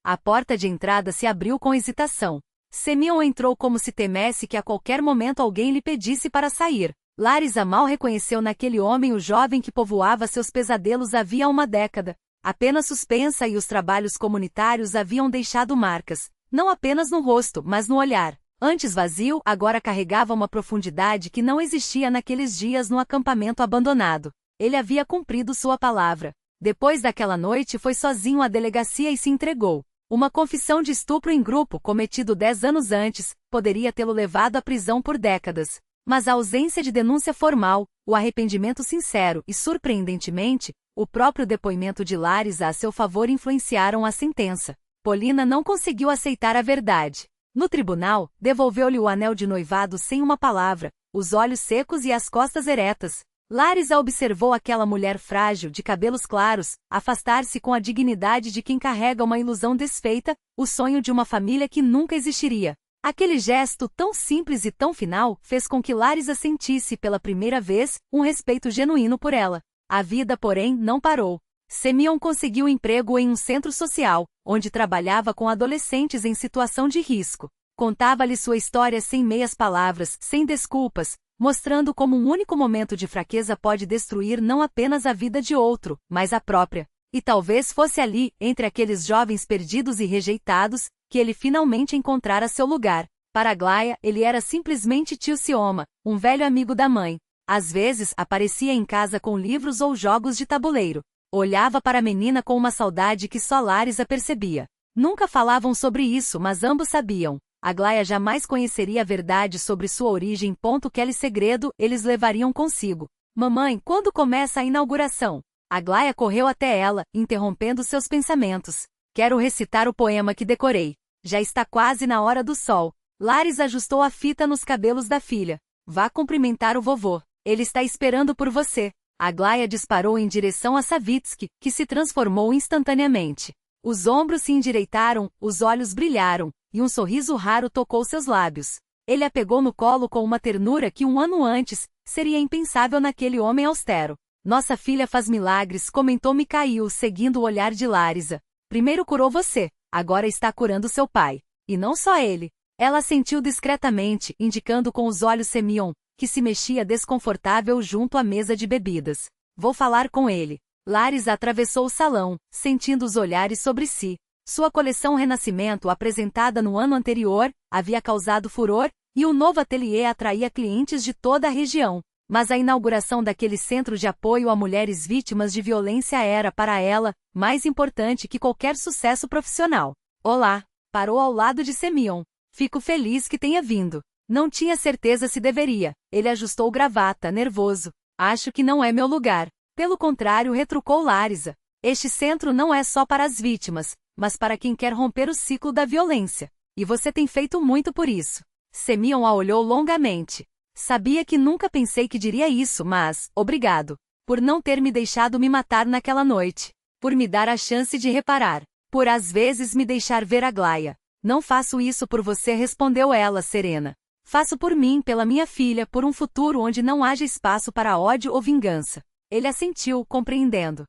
A porta de entrada se abriu com hesitação. Semyon entrou como se temesse que a qualquer momento alguém lhe pedisse para sair. Larisa mal reconheceu naquele homem o jovem que povoava seus pesadelos havia uma década. Apenas suspensa e os trabalhos comunitários haviam deixado marcas, não apenas no rosto, mas no olhar. Antes vazio, agora carregava uma profundidade que não existia naqueles dias no acampamento abandonado. Ele havia cumprido sua palavra. Depois daquela noite foi sozinho à delegacia e se entregou. Uma confissão de estupro em grupo cometido 10 anos antes, poderia tê-lo levado à prisão por décadas. Mas a ausência de denúncia formal, o arrependimento sincero e, surpreendentemente, o próprio depoimento de Larisa a seu favor influenciaram a sentença. Polina não conseguiu aceitar a verdade. No tribunal, devolveu-lhe o anel de noivado sem uma palavra, os olhos secos e as costas eretas. Larisa observou aquela mulher frágil, de cabelos claros, afastar-se com a dignidade de quem carrega uma ilusão desfeita, o sonho de uma família que nunca existiria. Aquele gesto tão simples e tão final fez com que Larisa sentisse pela primeira vez um respeito genuíno por ela. A vida, porém, não parou. Semyon conseguiu emprego em um centro social, onde trabalhava com adolescentes em situação de risco. Contava-lhe sua história sem meias palavras, sem desculpas, mostrando como um único momento de fraqueza pode destruir não apenas a vida de outro, mas a própria. E talvez fosse ali, entre aqueles jovens perdidos e rejeitados, que ele finalmente encontrara seu lugar. Para Aglaia, ele era simplesmente tio Sioma, um velho amigo da mãe. Às vezes, aparecia em casa com livros ou jogos de tabuleiro. Olhava para a menina com uma saudade que só Larisa percebia. Nunca falavam sobre isso, mas ambos sabiam. Aglaia jamais conheceria a verdade sobre sua origem. Aquele segredo eles levariam consigo. Mamãe, quando começa a inauguração? Aglaia correu até ela, interrompendo seus pensamentos. Quero recitar o poema que decorei. Já está quase na hora do sol. Larisa ajustou a fita nos cabelos da filha. Vá cumprimentar o vovô. Ele está esperando por você. Aglaia disparou em direção a Savitsky, que se transformou instantaneamente. Os ombros se endireitaram, os olhos brilharam, e um sorriso raro tocou seus lábios. Ele a pegou no colo com uma ternura que um ano antes seria impensável naquele homem austero. Nossa filha faz milagres, comentou Mikhail, seguindo o olhar de Larisa. Primeiro curou você, agora está curando seu pai. E não só ele. Ela assentiu discretamente, indicando com os olhos Semyon, que se mexia desconfortável junto à mesa de bebidas. Vou falar com ele. Larisa atravessou o salão, sentindo os olhares sobre si. Sua coleção Renascimento, apresentada no ano anterior, havia causado furor, e o novo ateliê atraía clientes de toda a região. Mas a inauguração daquele centro de apoio a mulheres vítimas de violência era, para ela, mais importante que qualquer sucesso profissional. Olá, parou ao lado de Semyon. Fico feliz que tenha vindo. Não tinha certeza se deveria. Ele ajustou gravata, nervoso. Acho que não é meu lugar. Pelo contrário, retrucou Larisa. Este centro não é só para as vítimas, mas para quem quer romper o ciclo da violência. E você tem feito muito por isso. Semyon a olhou longamente. Sabia que nunca pensei que diria isso, mas, obrigado. Por não ter me deixado me matar naquela noite. Por me dar a chance de reparar. Por às vezes me deixar ver Aglaia. Não faço isso por você, respondeu ela, serena. Faço por mim, pela minha filha, por um futuro onde não haja espaço para ódio ou vingança. Ele assentiu, compreendendo.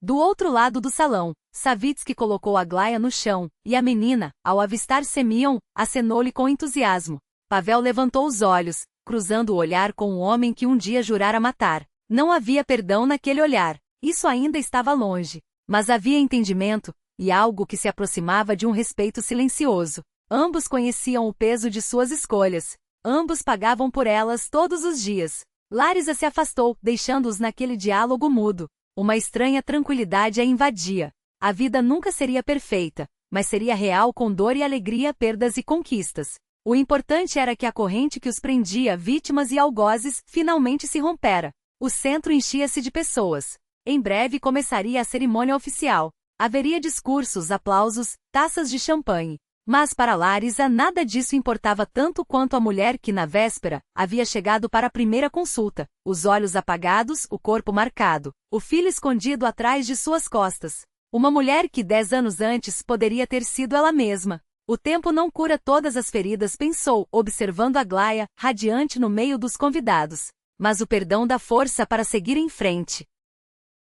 Do outro lado do salão, Savitsky colocou Aglaia no chão, e a menina, ao avistar Semyon, acenou-lhe com entusiasmo. Pavel levantou os olhos, cruzando o olhar com o homem que um dia jurara matar. Não havia perdão naquele olhar. Isso ainda estava longe. Mas havia entendimento, e algo que se aproximava de um respeito silencioso. Ambos conheciam o peso de suas escolhas. Ambos pagavam por elas todos os dias. Larisa se afastou, deixando-os naquele diálogo mudo. Uma estranha tranquilidade a invadia. A vida nunca seria perfeita, mas seria real com dor e alegria, perdas e conquistas. O importante era que a corrente que os prendia, vítimas e algozes, finalmente se rompera. O centro enchia-se de pessoas. Em breve começaria a cerimônia oficial. Haveria discursos, aplausos, taças de champanhe. Mas para Larisa nada disso importava tanto quanto a mulher que na véspera havia chegado para a primeira consulta, os olhos apagados, o corpo marcado, o filho escondido atrás de suas costas. Uma mulher que 10 anos antes poderia ter sido ela mesma. O tempo não cura todas as feridas, pensou, observando Aglaia, radiante no meio dos convidados. Mas o perdão dá força para seguir em frente.